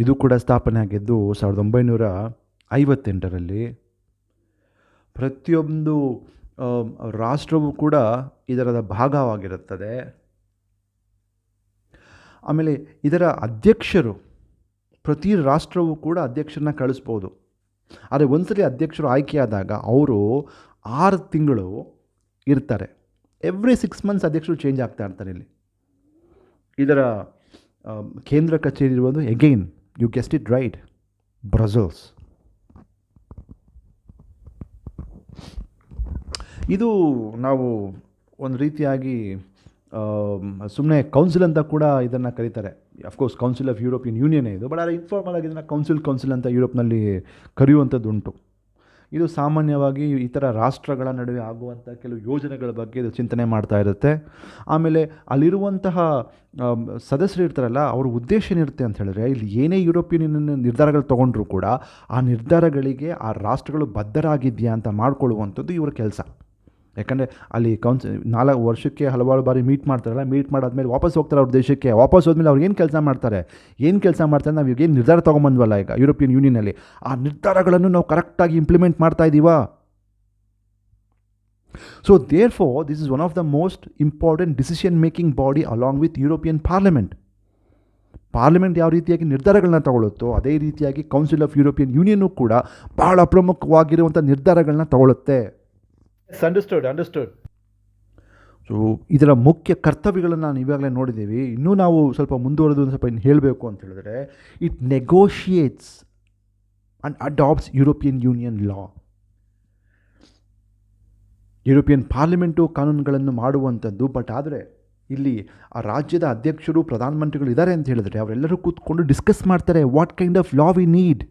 ಇದು ಕೂಡ ಸ್ಥಾಪನೆ ಆಗಿದ್ದು 1958ರಲ್ಲಿ. ಪ್ರತಿಯೊಂದು ರಾಷ್ಟ್ರವೂ ಕೂಡ ಇದರದ ಭಾಗವಾಗಿರುತ್ತದೆ. ಆಮೇಲೆ ಇದರ ಅಧ್ಯಕ್ಷರು, ಪ್ರತಿ ರಾಷ್ಟ್ರವೂ ಕೂಡ ಅಧ್ಯಕ್ಷರನ್ನ ಕಳಿಸ್ಬೋದು. ಆದರೆ ಒಂದ್ಸಲಿ ಅಧ್ಯಕ್ಷರು ಆಯ್ಕೆಯಾದಾಗ ಅವರು 6 ತಿಂಗಳು ಇರ್ತಾರೆ. ಎವ್ರಿ 6 ಮಂತ್ಸ್ ಅಧ್ಯಕ್ಷರು ಚೇಂಜ್ ಆಗ್ತಾ ಇರ್ತಾರೆ. ಇಲ್ಲಿ ಇದರ ಕೇಂದ್ರ ಕಚೇರಿ ಇರುವುದು, again you guessed it right, Brussels. ಇದು ನಾವು ಒಂದು ರೀತಿಯಾಗಿ ಸುಮ್ಮನೆ ಕೌನ್ಸಿಲ್ ಅಂತ ಕೂಡ ಇದನ್ನು ಕರೀತಾರೆ. ಅಫ್ಕೋರ್ಸ್ ಕೌನ್ಸಿಲ್ ಆಫ್ ಯುರೋಪಿಯನ್ ಯೂನಿಯನ್ನೇ ಇದು, ಬಟ್ ಆದರೆ ಇನ್ಫಾರ್ಮಲ್ ಆಗಿ ಇದನ್ನು ಕೌನ್ಸಿಲ್ ಅಂತ ಯುರೋಪ್ನಲ್ಲಿ ಕರೆಯುವಂಥದ್ದುಂಟು. ಇದು ಸಾಮಾನ್ಯವಾಗಿ ಇತರ ರಾಷ್ಟ್ರಗಳ ನಡುವೆ ಆಗುವಂಥ ಕೆಲವು ಯೋಜನೆಗಳ ಬಗ್ಗೆ ಇದು ಚಿಂತನೆ ಮಾಡ್ತಾ ಇರುತ್ತೆ. ಆಮೇಲೆ ಅಲ್ಲಿರುವಂತಹ ಸದಸ್ಯರು ಇರ್ತಾರಲ್ಲ, ಅವ್ರ ಉದ್ದೇಶ ಏನಿರುತ್ತೆ ಅಂತ ಹೇಳಿದ್ರೆ, ಇಲ್ಲಿ ಏನೇ ಯುರೋಪಿಯನ್ ಯೂನಿಯನ್ ನಿರ್ಧಾರಗಳು ತೊಗೊಂಡ್ರೂ ಕೂಡ ಆ ನಿರ್ಧಾರಗಳಿಗೆ ಆ ರಾಷ್ಟ್ರಗಳು ಬದ್ಧರಾಗಿದೆಯಾ ಅಂತ ಮಾಡ್ಕೊಳ್ಳುವಂಥದ್ದು ಇವರ ಕೆಲಸ. ಯಾಕಂದರೆ ಅಲ್ಲಿ 4 ವರ್ಷಕ್ಕೆ ಹಲವಾರು ಬಾರಿ ಮೀಟ್ ಮಾಡ್ತಾರಲ್ಲ, ಮೀಟ್ ಮಾಡಾದ್ಮೇಲೆ ವಾಪಸ್ ಹೋಗ್ತಾರೆ ಅವ್ರ ದೇಶಕ್ಕೆ. ವಾಪಸ್ ಹೋದ್ಮೇಲೆ ಅವ್ರು ಏನು ಕೆಲಸ ಮಾಡ್ತಾರೆ, ನಾವು ಈಗೇನು ನಿರ್ಧಾರ ತೊಗೊಂಬಂದ್ವಲ್ಲ ಈಗ ಯುರೋಪಿಯನ್ ಯೂನಿಯನಲ್ಲಿ, ಆ ನಿರ್ಧಾರಗಳನ್ನು ನಾವು ಕರೆಕ್ಟಾಗಿ ಇಂಪ್ಲಿಮೆಂಟ್ ಮಾಡ್ತಾ ಇದ್ದೀವಾ? So therefore this is one of the most important decision making body along with European Parliament. Parliament ಯಾವ ರೀತಿಯಾಗಿ ನಿರ್ಧಾರಗಳನ್ನ ತಗೊಳ್ಳುತ್ತೋ ಅದೇ ರೀತಿಯಾಗಿ ಕೌನ್ಸಿಲ್ ಆಫ್ ಯುರೋಪಿಯನ್ ಯೂನಿಯನ್ನು ಕೂಡ ಬಹಳ ಪ್ರಮುಖವಾಗಿರುವಂಥ ನಿರ್ಧಾರಗಳನ್ನ ತಗೊಳ್ಳುತ್ತೆ. ಅಂಡರ್ಸ್ಟುಡ್. ಸೊ ಇದರ ಮುಖ್ಯ ಕರ್ತವ್ಯಗಳನ್ನು ನಾವು ಇವಾಗಲೇ ನೋಡಿದ್ದೀವಿ. ಇನ್ನೂ ನಾವು ಸ್ವಲ್ಪ ಮುಂದುವರೆದು ಸ್ವಲ್ಪ ಹೇಳಬೇಕು ಅಂತ ಹೇಳಿದ್ರೆ, it negotiates and adopts European Union law. European Parliament ಕಾನೂನುಗಳನ್ನು ಮಾಡುವಂಥದ್ದು. ಬಟ್ ಆದರೆ ಇಲ್ಲಿ ಆ ರಾಜ್ಯದ ಅಧ್ಯಕ್ಷರು ಪ್ರಧಾನಮಂತ್ರಿಗಳು ಇದ್ದಾರೆ ಅಂತ ಹೇಳಿದ್ರೆ ಅವರೆಲ್ಲರೂ ಕೂತ್ಕೊಂಡು ಡಿಸ್ಕಸ್ ಮಾಡ್ತಾರೆ. What kind of law we need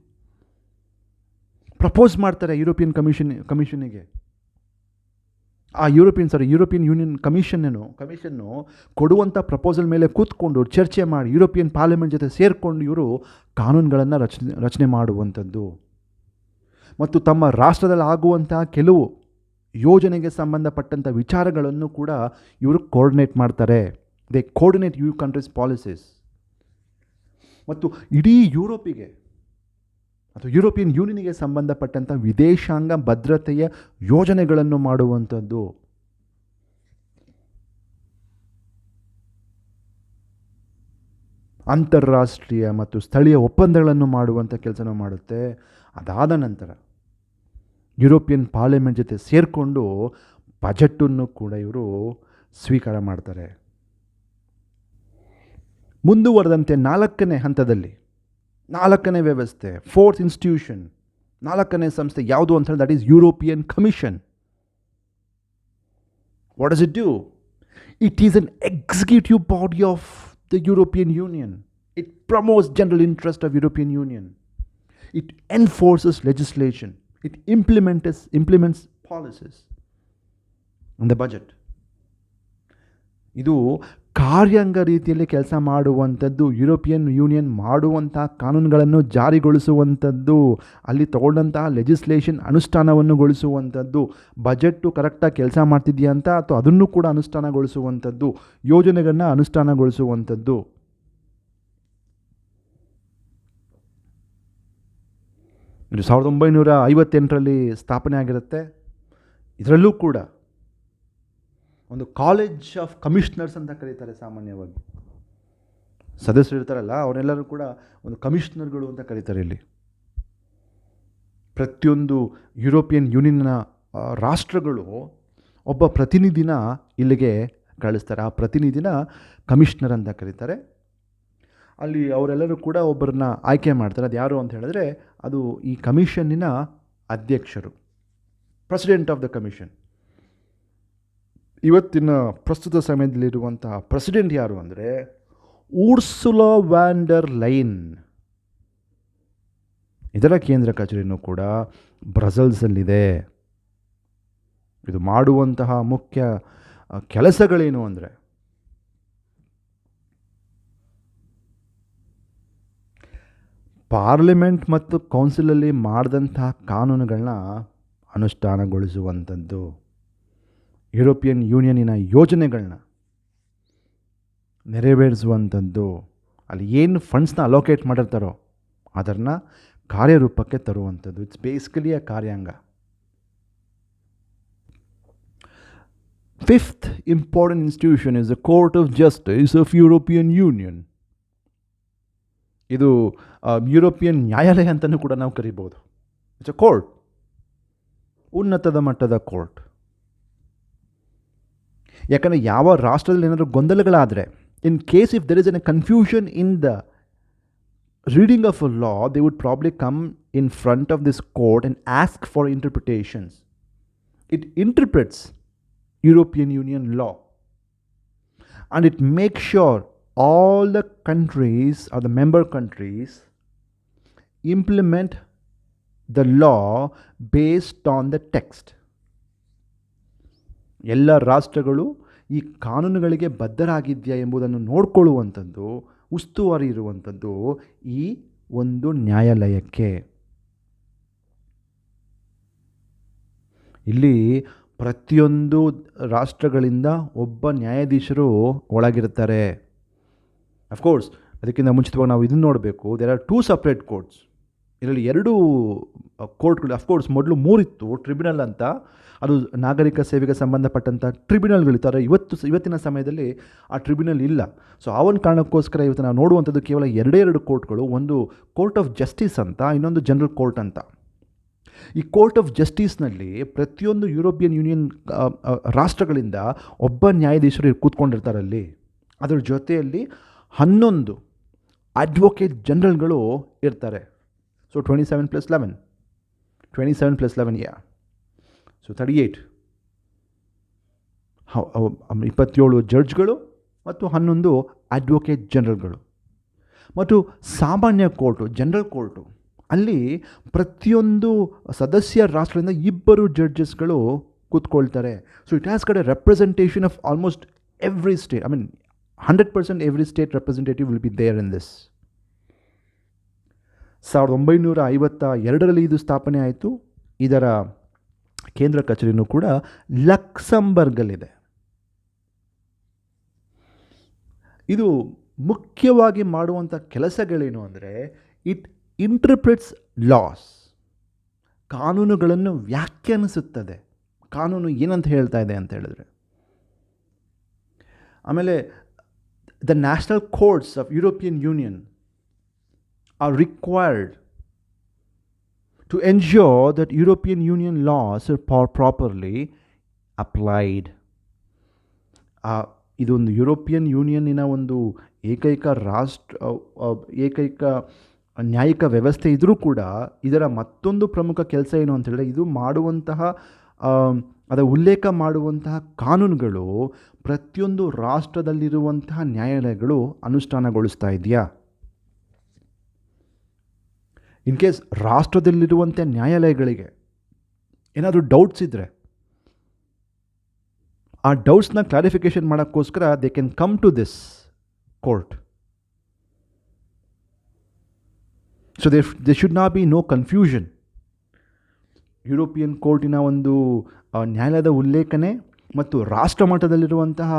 propose ಮಾಡ್ತಾರೆ ಯುರೋಪಿಯನ್ ಕಮಿಷನ್ನಿಗೆ. ಆ ಯುರೋಪಿಯನ್ ಯೂನಿಯನ್ ಕಮಿಷನ್ನು ಕೊಡುವಂಥ ಪ್ರಪೋಸಲ್ ಮೇಲೆ ಕೂತ್ಕೊಂಡು ಚರ್ಚೆ ಮಾಡಿ ಯುರೋಪಿಯನ್ ಪಾರ್ಲಿಮೆಂಟ್ ಜೊತೆ ಸೇರಿಕೊಂಡು ಇವರು ಕಾನೂನುಗಳನ್ನು ರಚನೆ ಮಾಡುವಂಥದ್ದು. ಮತ್ತು ತಮ್ಮ ರಾಷ್ಟ್ರದಲ್ಲಿ ಆಗುವಂಥ ಕೆಲವು ಯೋಜನೆಗೆ ಸಂಬಂಧಪಟ್ಟಂಥ ವಿಚಾರಗಳನ್ನು ಕೂಡ ಇವರು ಕೋರ್ಡಿನೇಟ್ ಮಾಡ್ತಾರೆ. They coordinate EU countries policies. ಮತ್ತು ಇಡೀ ಯುರೋಪಿಗೆ ಅಥವಾ ಯುರೋಪಿಯನ್ ಯೂನಿಯನ್ಗೆ ಸಂಬಂಧಪಟ್ಟಂಥ ವಿದೇಶಾಂಗ ಭದ್ರತೆಯ ಯೋಜನೆಗಳನ್ನು ಮಾಡುವಂಥದ್ದು. ಅಂತಾರಾಷ್ಟ್ರೀಯ ಮತ್ತು ಸ್ಥಳೀಯ ಒಪ್ಪಂದಗಳನ್ನು ಮಾಡುವಂಥ ಕೆಲಸನೂ ಮಾಡುತ್ತೆ. ಅದಾದ ನಂತರ ಯುರೋಪಿಯನ್ ಪಾರ್ಲಿಮೆಂಟ್ ಜೊತೆ ಸೇರಿಕೊಂಡು ಬಜೆಟನ್ನು ಕೂಡ ಇವರು ಸ್ವೀಕಾರ ಮಾಡ್ತಾರೆ. ಮುಂದುವರೆದಂತೆ ನಾಲ್ಕನೇ ಹಂತದಲ್ಲಿ, ನಾಲ್ಕನೇ ವ್ಯವಸ್ಥೆ, ಫೋರ್ತ್ ಇನ್ಸ್ಟಿಟ್ಯೂಷನ್, ನಾಲ್ಕನೇ ಸಂಸ್ಥೆ ಯಾವುದು ಅಂತ ಹೇಳಿ, that is European Commission. What does it do? It is an executive body of the European Union. It promotes general interest of European Union. It enforces legislation. It implements policies in the budget. ಇದು ಕಾರ್ಯಾಂಗ ರೀತಿಯಲ್ಲಿ ಕೆಲಸ ಮಾಡುವಂಥದ್ದು. ಯುರೋಪಿಯನ್ ಯೂನಿಯನ್ ಮಾಡುವಂಥ ಕಾನೂನುಗಳನ್ನು ಜಾರಿಗೊಳಿಸುವಂಥದ್ದು, ಅಲ್ಲಿ ತಗೊಂಡಂತಹ ಲೆಜಿಸ್ಲೇಷನ್ ಅನುಷ್ಠಾನವನ್ನು ಗೊಳಿಸುವಂಥದ್ದು, ಬಜೆಟ್ಟು ಕರೆಕ್ಟಾಗಿ ಕೆಲಸ ಮಾಡ್ತಿದೆಯಾ ಅಂತ ಅಥವಾ ಅದನ್ನು ಕೂಡ ಅನುಷ್ಠಾನಗೊಳಿಸುವಂಥದ್ದು, ಯೋಜನೆಗಳನ್ನ ಅನುಷ್ಠಾನಗೊಳಿಸುವಂಥದ್ದು. ಇದು 1958ರಲ್ಲಿ ಸ್ಥಾಪನೆ ಆಗಿರುತ್ತೆ. ಇದರಲ್ಲೂ ಕೂಡ ಒಂದು ಕಾಲೇಜ್ ಆಫ್ ಕಮಿಷನರ್ಸ್ ಅಂತ ಕರೀತಾರೆ. ಸಾಮಾನ್ಯವಾಗಿ ಸದಸ್ಯರು ಇರ್ತಾರಲ್ಲ ಅವರೆಲ್ಲರೂ ಕೂಡ ಒಂದು ಕಮಿಷನರ್ಗಳು ಅಂತ ಕರೀತಾರೆ. ಇಲ್ಲಿ ಪ್ರತಿಯೊಂದು ಯುರೋಪಿಯನ್ ಯೂನಿಯನ್ನ ರಾಷ್ಟ್ರಗಳು ಒಬ್ಬ ಪ್ರತಿನಿಧಿನ ಇಲ್ಲಿಗೆ ಕಳಿಸ್ತಾರೆ. ಆ ಪ್ರತಿನಿಧಿನ ಕಮಿಷನರ್ ಅಂತ ಕರೀತಾರೆ. ಅಲ್ಲಿ ಅವರೆಲ್ಲರೂ ಕೂಡ ಒಬ್ಬರನ್ನ ಆಯ್ಕೆ ಮಾಡ್ತಾರೆ. ಅದು ಯಾರು ಅಂತ ಹೇಳಿದ್ರೆ ಅದು ಈ ಕಮಿಷನ್ನಿನ ಅಧ್ಯಕ್ಷರು, ಪ್ರೆಸಿಡೆಂಟ್ ಆಫ್ ದ ಕಮಿಷನ್. ಇವತ್ತಿನ ಪ್ರಸ್ತುತ ಸಮಯದಲ್ಲಿರುವಂತಹ ಪ್ರೆಸಿಡೆಂಟ್ ಯಾರು ಅಂದರೆ ಊರ್ಸುಲಾ ವ್ಯಾನ್ ಡರ್ ಲೈನ್. ಇದರ ಕೇಂದ್ರ ಕಚೇರಿನೂ ಕೂಡ ಬ್ರಸೆಲ್ಸಲ್ಲಿದೆ. ಇದು ಮಾಡುವಂತಹ ಮುಖ್ಯ ಕೆಲಸಗಳೇನು ಅಂದರೆ ಪಾರ್ಲಿಮೆಂಟ್ ಮತ್ತು ಕೌನ್ಸಿಲಲ್ಲಿ ಮಾಡಿದಂತಹ ಕಾನೂನುಗಳನ್ನ ಅನುಷ್ಠಾನಗೊಳಿಸುವಂಥದ್ದು, ಯುರೋಪಿಯನ್ ಯೂನಿಯನ್ನಿನ ಯೋಜನೆಗಳನ್ನ ನೆರವೇರಿಸುವಂಥದ್ದು, ಅಲ್ಲಿ ಏನು ಫಂಡ್ಸ್ನ ಅಲೋಕೇಟ್ ಮಾಡಿರ್ತಾರೋ ಅದನ್ನು ಕಾರ್ಯರೂಪಕ್ಕೆ ತರುವಂಥದ್ದು. ಇಟ್ಸ್ ಬೇಸಿಕಲಿ ಅ ಕಾರ್ಯಾಂಗ. Fifth important institution is the Court of Justice of European Union. ಇದು ಯುರೋಪಿಯನ್ ನ್ಯಾಯಾಲಯ ಅಂತಲೂ ಕೂಡ ನಾವು ಕರಿಬೋದು. ಇಟ್ಸ್ ಅ ಕೋರ್ಟ್, ಉನ್ನತದ ಮಟ್ಟದ ಕೋರ್ಟ್. ಯಾಕಂದರೆ ಯಾವ ರಾಷ್ಟ್ರದಲ್ಲಿ ಏನಾದರೂ ಗೊಂದಲಗಳಾದರೆ, in case if there is an confusion in the reading of a law, they would probably come in front of this court and ask for interpretations. It interprets European Union law and it makes sure all the countries or the member countries implement the law based on the text. ಎಲ್ಲ ರಾಷ್ಟ್ರಗಳು ಈ ಕಾನೂನುಗಳಿಗೆ ಬದ್ಧರಾಗಿದೆಯಾ ಎಂಬುದನ್ನು ನೋಡಿಕೊಳ್ಳುವಂಥದ್ದು, ಉಸ್ತುವಾರಿ ಇರುವಂಥದ್ದು ಈ ಒಂದು ನ್ಯಾಯಾಲಯಕ್ಕೆ. ಇಲ್ಲಿ ಪ್ರತಿಯೊಂದು ರಾಷ್ಟ್ರಗಳಿಂದ ಒಬ್ಬ ನ್ಯಾಯಾಧೀಶರು ಒಳಗಿರ್ತಾರೆ. ಅಫ್ಕೋರ್ಸ್ ಅದಕ್ಕಿಂತ ಮುಂಚಿತವಾಗಿ ನಾವು ಇದನ್ನು ನೋಡಬೇಕು. There are 2 separate courts. ಇದರಲ್ಲಿ 2 ಕೋರ್ಟ್ಗಳು. ಅಫ್ಕೋರ್ಸ್ ಮೊದಲು 3 ಇತ್ತು, ಟ್ರಿಬ್ಯುನಲ್ ಅಂತ. ಅದು ನಾಗರಿಕ ಸೇವೆಗೆ ಸಂಬಂಧಪಟ್ಟಂಥ ಟ್ರಿಬ್ಯುನಲ್ಗಳಿರ್ತಾರೆ. ಇವತ್ತಿನ ಸಮಯದಲ್ಲಿ ಆ ಟ್ರಿಬ್ಯುನಲ್ ಇಲ್ಲ. ಸೊ ಆ ಒಂದು ಕಾರಣಕ್ಕೋಸ್ಕರ ಇವತ್ತು ನಾವು ನೋಡುವಂಥದ್ದು ಕೇವಲ 2 ಕೋರ್ಟ್ಗಳು. ಒಂದು ಕೋರ್ಟ್ ಆಫ್ ಜಸ್ಟಿಸ್ ಅಂತ, ಇನ್ನೊಂದು ಜನರಲ್ ಕೋರ್ಟ್ ಅಂತ. ಈ ಕೋರ್ಟ್ ಆಫ್ ಜಸ್ಟಿಸ್ನಲ್ಲಿ ಪ್ರತಿಯೊಂದು ಯುರೋಪಿಯನ್ ಯೂನಿಯನ್ ರಾಷ್ಟ್ರಗಳಿಂದ ಒಬ್ಬ ನ್ಯಾಯಾಧೀಶರು ಕೂತ್ಕೊಂಡಿರ್ತಾರಲ್ಲಿ. ಅದರ ಜೊತೆಯಲ್ಲಿ 11 ಅಡ್ವೊಕೇಟ್ ಜನರಲ್ಗಳು ಇರ್ತಾರೆ. So 27 + 11, 27 + 11, yeah. So 38. 27 ಜಡ್ಜ್ಗಳು ಮತ್ತು 11 ಅಡ್ವೊಕೇಟ್ ಜನರಲ್ಗಳು. ಮತ್ತು ಸಾಮಾನ್ಯ ಕೋರ್ಟು, ಜನರಲ್ ಕೋರ್ಟು, ಅಲ್ಲಿ ಪ್ರತಿಯೊಂದು ಸದಸ್ಯ ರಾಷ್ಟ್ರದಿಂದ 2 ಜಡ್ಜಸ್ಗಳು ಕೂತ್ಕೊಳ್ತಾರೆ. So it has got a representation of almost every state. 100% every state representative will be there in this. 1952ರಲ್ಲಿ ಇದು ಸ್ಥಾಪನೆ ಆಯಿತು. ಇದರ ಕೇಂದ್ರ ಕಚೇರಿನೂ ಕೂಡ ಲಕ್ಸಂಬರ್ಗಲ್ಲಿದೆ. ಇದು ಮುಖ್ಯವಾಗಿ ಮಾಡುವಂಥ ಕೆಲಸಗಳೇನು ಅಂದರೆ, ಇಟ್ ಇಂಟರ್ಪ್ರಿಟ್ಸ್ ಲಾಸ್, ಕಾನೂನುಗಳನ್ನು ವ್ಯಾಖ್ಯಾನಿಸುತ್ತದೆ. ಕಾನೂನು ಏನಂತ ಹೇಳ್ತಾ ಇದೆ ಅಂತ ಹೇಳಿದ್ರೆ, ಆಮೇಲೆ the national courts of European union are required to ensure that European Union laws are properly applied. ಇದೊಂದು ಯುರೋಪಿಯನ್ ಯೂನಿಯನ್ನಿನ ಒಂದು ಏಕೈಕ ನ್ಯಾಯಿಕ ವ್ಯವಸ್ಥೆ ಇದ್ದರೂ ಕೂಡ ಇದರ ಮತ್ತೊಂದು ಪ್ರಮುಖ ಕೆಲಸ ಏನು ಅಂತ ಹೇಳಿದ್ರೆ, ಇದು ಮಾಡುವಂತಹ ಅದರ ಉಲ್ಲೇಖ ಮಾಡುವಂತಹ ಕಾನೂನುಗಳು ಪ್ರತಿಯೊಂದು ರಾಷ್ಟ್ರದಲ್ಲಿರುವಂತಹ ನ್ಯಾಯಾಲಯಗಳು ಅನುಷ್ಠಾನಗೊಳಿಸ್ತಾ ಇದೆಯಾ. ಇನ್ ಕೇಸ್ ರಾಷ್ಟ್ರದಲ್ಲಿರುವಂಥ ನ್ಯಾಯಾಲಯಗಳಿಗೆ ಏನಾದರೂ ಡೌಟ್ಸ್ ಇದ್ದರೆ, ಆ ಡೌಟ್ಸ್ನ ಕ್ಲಾರಿಫಿಕೇಷನ್ ಮಾಡೋಕ್ಕೋಸ್ಕರ they can come to this court. So they should not be no confusion. European ಕೋರ್ಟಿನ ಒಂದು ನ್ಯಾಯಾಲಯದ ಉಲ್ಲೇಖನೆ ಮತ್ತು ರಾಷ್ಟ್ರ ಮಟ್ಟದಲ್ಲಿರುವಂತಹ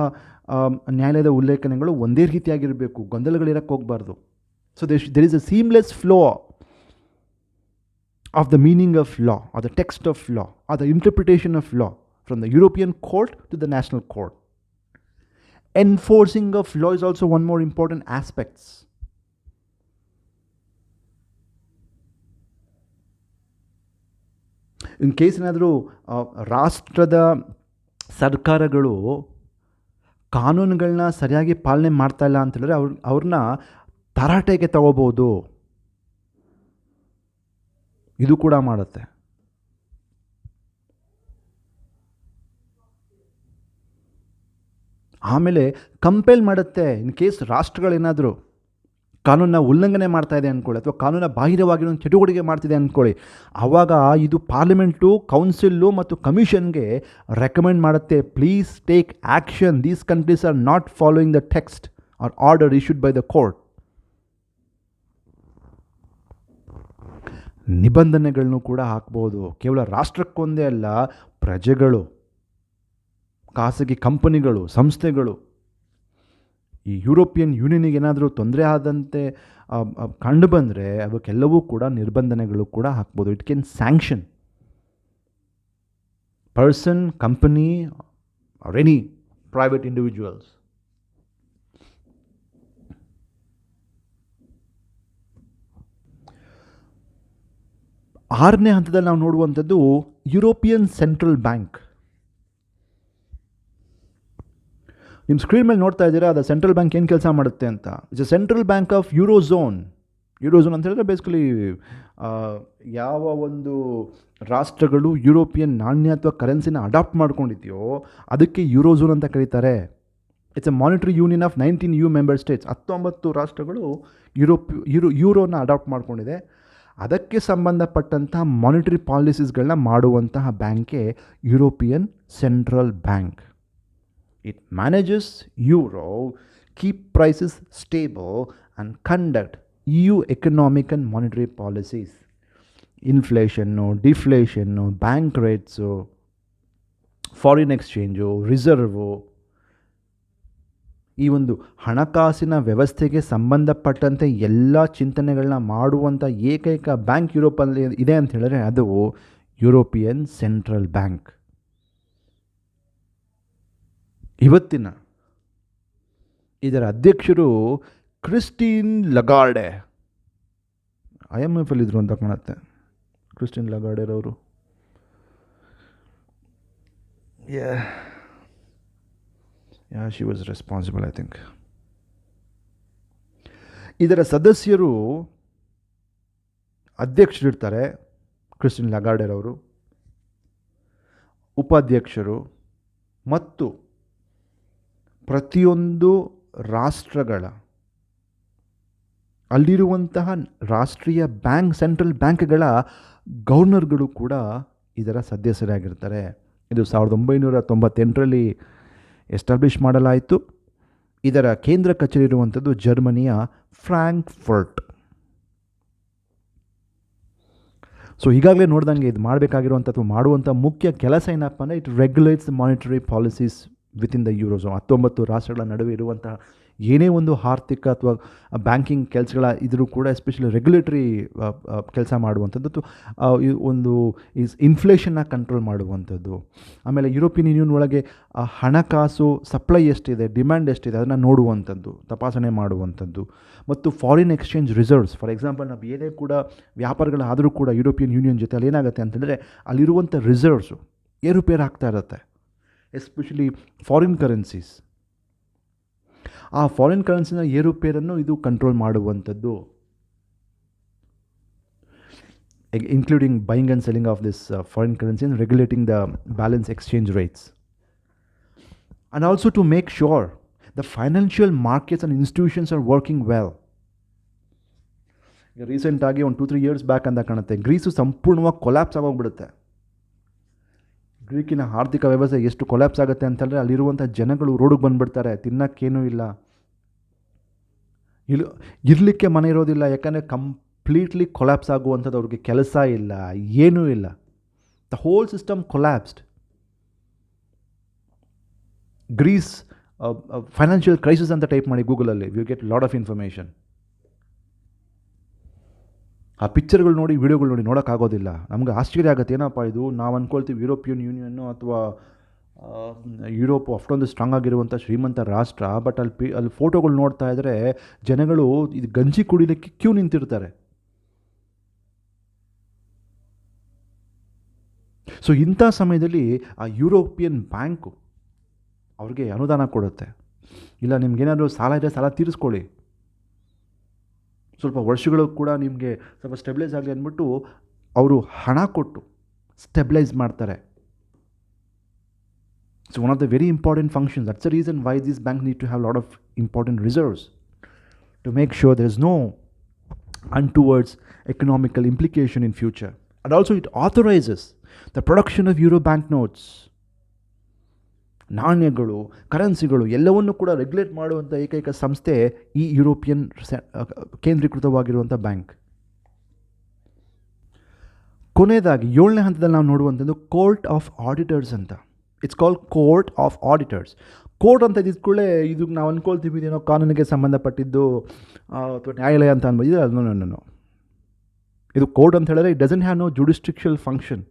ನ್ಯಾಯಾಲಯದ ಉಲ್ಲೇಖನೆಗಳು ಒಂದೇ ರೀತಿಯಾಗಿರಬೇಕು, ಗೊಂದಲಗಳಿರಕ್ಕೆ ಹೋಗಬಾರ್ದು. So there is a seamless flow of the meaning of law or the text of law or the interpretation of law from the European court to the national court. Enforcing of law is also one more important aspect. In case ಏನಾದರೂ ರಾಷ್ಟ್ರದ ಸರ್ಕಾರಗಳು ಕಾನೂನುಗಳನ್ನ ಸರಿಯಾಗಿ ಪಾಲನೆ ಮಾಡ್ತಾ ಇಲ್ಲ ಅಂತ ಹೇಳಿದ್ರೆ ಅವ್ರನ್ನ ತರಾಟೆಗೆ ತಗೋಬೋದು. ಇದು ಕೂಡ ಮಾಡುತ್ತೆ. ಆಮೇಲೆ ಕಂಪೇಲ್ ಮಾಡುತ್ತೆ. ಇನ್ ಕೇಸ್ ರಾಷ್ಟ್ರಗಳೇನಾದರೂ ಕಾನೂನನ್ನ ಉಲ್ಲಂಘನೆ ಮಾಡ್ತಾ ಇದೆ ಅಂದ್ಕೊಳ್ಳಿ, ಅಥವಾ ಕಾನೂನ ಬಾಹಿರವಾಗಿರೋ ಚಟುವಟಿಕೆ ಮಾಡ್ತಿದೆ ಅಂದ್ಕೊಳ್ಳಿ, ಆವಾಗ ಇದು ಪಾರ್ಲಿಮೆಂಟು, ಕೌನ್ಸಿಲ್ಲು ಮತ್ತು ಕಮಿಷನ್ಗೆ ರೆಕಮೆಂಡ್ ಮಾಡುತ್ತೆ, please take action, these countries are not following the text or order issued by the court. ನಿಬಂಧನೆಗಳನ್ನು ಕೂಡ ಹಾಕ್ಬೋದು. ಕೇವಲ ರಾಷ್ಟ್ರಕ್ಕೊಂದೇ ಅಲ್ಲ, ಪ್ರಜೆಗಳು, ಖಾಸಗಿ ಕಂಪನಿಗಳು, ಸಂಸ್ಥೆಗಳು ಈ ಯುರೋಪಿಯನ್ ಯೂನಿಯನ್ಗೆ ಏನಾದರೂ ತೊಂದರೆ ಆದಂತೆ ಕಂಡು ಬಂದರೆ ಅವಕ್ಕೆಲ್ಲವೂ ಕೂಡ ನಿರ್ಬಂಧನೆಗಳು ಕೂಡ ಹಾಕ್ಬೋದು. It can sanction person, company R any private individuals. ಆರನೇ ಹಂತದಲ್ಲಿ ನಾವು ನೋಡುವಂಥದ್ದು ಯುರೋಪಿಯನ್ ಸೆಂಟ್ರಲ್ ಬ್ಯಾಂಕ್. ನಿಮ್ಮ ಸ್ಕ್ರೀನ್ ಮೇಲೆ ನೋಡ್ತಾ ಇದ್ದೀರಾ, ಅದು ಸೆಂಟ್ರಲ್ ಬ್ಯಾಂಕ್ ಏನು ಕೆಲಸ ಮಾಡುತ್ತೆ ಅಂತ. It's a central bank of eurozone. Eurozone ಅಂತ ಹೇಳಿದ್ರೆ ಬೇಸಿಕಲಿ ಯಾವ ಒಂದು ರಾಷ್ಟ್ರಗಳು ಯುರೋಪಿಯನ್ ನಾಣ್ಯ ಅಥವಾ ಕರೆನ್ಸಿನ ಅಡಾಪ್ಟ್ ಮಾಡ್ಕೊಂಡಿದೆಯೋ ಅದಕ್ಕೆ ಯೂರೋಝೋನ್ ಅಂತ ಕರೀತಾರೆ. It's A monetary union of 19 EU member States. 19 ರಾಷ್ಟ್ರಗಳು ಯೂರೋನ ಅಡಾಪ್ಟ್ ಮಾಡ್ಕೊಂಡಿದೆ. ಅದಕ್ಕೆ ಸಂಬಂಧಪಟ್ಟಂಥ ಮಾನಿಟರಿ ಪಾಲಿಸೀಸ್ಗಳನ್ನ ಮಾಡುವಂತಹ ಬ್ಯಾಂಕೇ European Central Bank. It manages euro, keep prices stable and conduct EU economic and monetary policies. Inflation, deflation, bank rates, foreign exchange, reserve, ಈ ಒಂದು ಹಣಕಾಸಿನ ವ್ಯವಸ್ಥೆಗೆ ಸಂಬಂಧಪಟ್ಟಂತೆ ಎಲ್ಲ ಚಿಂತನೆಗಳನ್ನ ಮಾಡುವಂಥ ಏಕೈಕ ಬ್ಯಾಂಕ್ ಯುರೋಪಲ್ಲಿ ಇದೆ ಅಂತ ಹೇಳಿದ್ರೆ ಅದು ಯುರೋಪಿಯನ್ ಸೆಂಟ್ರಲ್ ಬ್ಯಾಂಕ್. ಇವತ್ತಿನ ಇದರ ಅಧ್ಯಕ್ಷರು ಕ್ರಿಸ್ಟಿನ್ ಲಗಾರ್ಡೆ. IMF ಇದ್ರು ಅಂತ ಕಾಣುತ್ತೆ Christine ಲಗಾರ್ಡೆರವರು. Yeah, she was responsible, I think. ಇದರ ಸದಸ್ಯರು, ಅಧ್ಯಕ್ಷರಿರ್ತಾರೆ ಕ್ರಿಸ್ಟಿನ್ ಲಗಾರ್ಡೆರವರು, ಉಪಾಧ್ಯಕ್ಷರು ಮತ್ತು ಪ್ರತಿಯೊಂದು ರಾಷ್ಟ್ರಗಳ ಅಲ್ಲಿರುವಂತಹ ರಾಷ್ಟ್ರೀಯ ಬ್ಯಾಂಕ್, ಸೆಂಟ್ರಲ್ ಬ್ಯಾಂಕ್ಗಳ ಗವರ್ನರ್ಗಳು ಕೂಡ ಇದರ ಸದಸ್ಯರಾಗಿರ್ತಾರೆ. ಇದು 1998ರಲ್ಲಿ ಎಸ್ಟಾಬ್ಲಿಷ್ ಮಾಡಲಾಯಿತು. ಇದರ ಕೇಂದ್ರ ಕಚೇರಿ ಇರುವಂಥದ್ದು ಜರ್ಮನಿಯ ಫ್ರಾಂಕ್ಫರ್ಟ್. ಸೊ ಈಗಾಗಲೇ ನೋಡ್ದಂಗೆ ಇದು ಮಾಡಬೇಕಾಗಿರುವಂಥ ಅಥವಾ ಮಾಡುವಂಥ ಮುಖ್ಯ ಕೆಲಸ ಏನಪ್ಪ ಅಂದರೆ, it regulates monetary policies within the eurozone. 19 ರಾಷ್ಟ್ರಗಳ ನಡುವೆ ಇರುವಂತಹ ಏನೇ ಒಂದು ಆರ್ಥಿಕ ಅಥವಾ ಬ್ಯಾಂಕಿಂಗ್ ಕೆಲಸಗಳ ಇದ್ರೂ ಕೂಡ ಎಸ್ಪೆಷಲಿ ರೆಗ್ಯುಲೇಟರಿ ಕೆಲಸ ಮಾಡುವಂಥದ್ದು, ಒಂದು ಇನ್ಫ್ಲೇಷನ್ನ ಕಂಟ್ರೋಲ್ ಮಾಡುವಂಥದ್ದು. ಆಮೇಲೆ ಯುರೋಪಿಯನ್ ಯೂನಿಯನ್ ಒಳಗೆ ಹಣಕಾಸು ಸಪ್ಲೈ ಎಷ್ಟಿದೆ, ಡಿಮ್ಯಾಂಡ್ ಎಷ್ಟಿದೆ ಅದನ್ನು ನೋಡುವಂಥದ್ದು, ತಪಾಸಣೆ ಮಾಡುವಂಥದ್ದು. ಮತ್ತು foreign exchange reserves, for example ನಾವು ಏನೇ ಕೂಡ ವ್ಯಾಪಾರಗಳಾದರೂ ಕೂಡ ಯುರೋಪಿಯನ್ ಯೂನಿಯನ್ ಜೊತೆ ಅಲ್ಲಿ ಏನಾಗುತ್ತೆ ಅಂತಂದರೆ, ಅಲ್ಲಿರುವಂಥ ರಿಸರ್ವ್ಸು ಏರುಪೇರು ಆಗ್ತಾ ಇರುತ್ತೆ. ಎಸ್ಪೆಷಲಿ ಫಾರಿನ್ ಕರೆನ್ಸೀಸ್, ಆ ಫಾರಿನ್ ಕರೆನ್ಸಿನ ಏರುಪೇರನ್ನು ಇದು ಕಂಟ್ರೋಲ್ ಮಾಡುವಂಥದ್ದು, including buying and selling of this foreign currency and regulating the balance exchange rates. And also to make sure the financial markets and institutions are working well. ಈಗ ರೀಸೆಂಟಾಗಿ ಒಂದು 2-3 ಇಯರ್ಸ್ ಬ್ಯಾಕ್ ಅಂತ ಕಾಣುತ್ತೆ, ಗ್ರೀಸು ಸಂಪೂರ್ಣವಾಗಿ ಕೊಲ್ಯಾಪ್ಸ್ ಆಗೋಗ್ಬಿಡುತ್ತೆ. ಗ್ರೀಕಿನ ಆರ್ಥಿಕ ವ್ಯವಸ್ಥೆ ಎಷ್ಟು ಕೊಲ್ಯಾಪ್ಸ್ ಆಗುತ್ತೆ ಅಂತಂದರೆ, ಅಲ್ಲಿರುವಂಥ ಜನಗಳು ರೋಡಿಗೆ ಬಂದುಬಿಡ್ತಾರೆ, ತಿನ್ನೋಕ್ಕೇನೂ ಇಲ್ಲ, ಇರಲಿಕ್ಕೆ ಮನೆ ಇರೋದಿಲ್ಲ. ಯಾಕಂದರೆ ಕಂಪ್ಲೀಟ್ಲಿ ಕೊಲ್ಯಾಪ್ಸ್ ಆಗುವಂಥದ್ದು, ಅವ್ರಿಗೆ ಕೆಲಸ ಇಲ್ಲ, ಏನೂ ಇಲ್ಲ. The whole system collapsed. Greece financial crisis ಅಂತ ಟೈಪ್ ಮಾಡಿ ಗೂಗಲಲ್ಲಿ, you get lot of information. ಆ ಪಿಕ್ಚರ್ಗಳು ನೋಡಿ, ವೀಡಿಯೋಗಳು ನೋಡಿ ನೋಡೋಕ್ಕಾಗೋದಿಲ್ಲ. ನಮ್ಗೆ ಆಶ್ಚರ್ಯ ಆಗುತ್ತೆ, ಏನಪ್ಪ ಇದು, ನಾವು ಅಂದ್ಕೊಳ್ತೀವಿ ಯುರೋಪಿಯನ್ ಯೂನಿಯನ್ನು ಅಥವಾ ಯುರೋಪ್ ಅಷ್ಟೊಂದು ಸ್ಟ್ರಾಂಗ್ ಆಗಿರುವಂಥ ಶ್ರೀಮಂತ ರಾಷ್ಟ್ರ, ಬಟ್ ಅಲ್ಲಿ ಫೋಟೋಗಳು ನೋಡ್ತಾ ಇದ್ದರೆ ಜನಗಳು ಇದು ಗಂಜಿ ಕುಡಿಲಿಕ್ಕೆ ಕ್ಯೂ ನಿಂತಿರ್ತಾರೆ. ಸೊ ಇಂಥ ಸಮಯದಲ್ಲಿ ಆ ಯುರೋಪಿಯನ್ ಬ್ಯಾಂಕು ಅವ್ರಿಗೆ ಅನುದಾನ ಕೊಡುತ್ತೆ. ಇಲ್ಲ ನಿಮ್ಗೇನಾದರೂ ಸಾಲ ಇದೆ, ಸಾಲ ತೀರಿಸ್ಕೊಳ್ಳಿ, ಸ್ವಲ್ಪ ವರ್ಷಗಳು ಕೂಡ ನಿಮಗೆ ಸ್ವಲ್ಪ ಸ್ಟೆಬಿಲೈಸ್ ಆಗಲಿ ಅಂದ್ಬಿಟ್ಟು ಅವರು ಹಣ ಕೊಟ್ಟು ಸ್ಟೆಬಿಲೈಸ್ ಮಾಡ್ತಾರೆ. So one of the very important functions. That's the reason why this bank need to have lot of important reserves to make sure there is no untoward economical implication in future. And also it authorizes the production of euro banknotes. ನಾಣ್ಯಗಳು, ಕರೆನ್ಸಿಗಳು ಎಲ್ಲವನ್ನೂ ಕೂಡ ರೆಗ್ಯುಲೇಟ್ ಮಾಡುವಂಥ ಏಕೈಕ ಸಂಸ್ಥೆ ಈ ಯುರೋಪಿಯನ್ ಕೇಂದ್ರೀಕೃತವಾಗಿರುವಂಥ ಬ್ಯಾಂಕ್. ಕೊನೆಯದಾಗಿ 7ನೇ ಹಂತದಲ್ಲಿ ನಾವು ನೋಡುವಂಥದ್ದು ಕೋರ್ಟ್ ಆಫ್ ಆಡಿಟರ್ಸ್ ಅಂತ. It's called court of auditors. Court ಅಂತ ಇದ್ಕೊಳ್ಳೆ ಇದು ನಾವು ಅಂದ್ಕೊಳ್ತೀವಿ ಇದೇನೋ ಕಾನೂನಿಗೆ ಸಂಬಂಧಪಟ್ಟಿದ್ದು ಅಥವಾ ನ್ಯಾಯಾಲಯ ಅಂತ ಅನ್ಬೋದು. ಅದು ಇದು ಕೋರ್ಟ್ ಅಂತ ಹೇಳಿದ್ರೆ it doesn't have no jurisdictional function.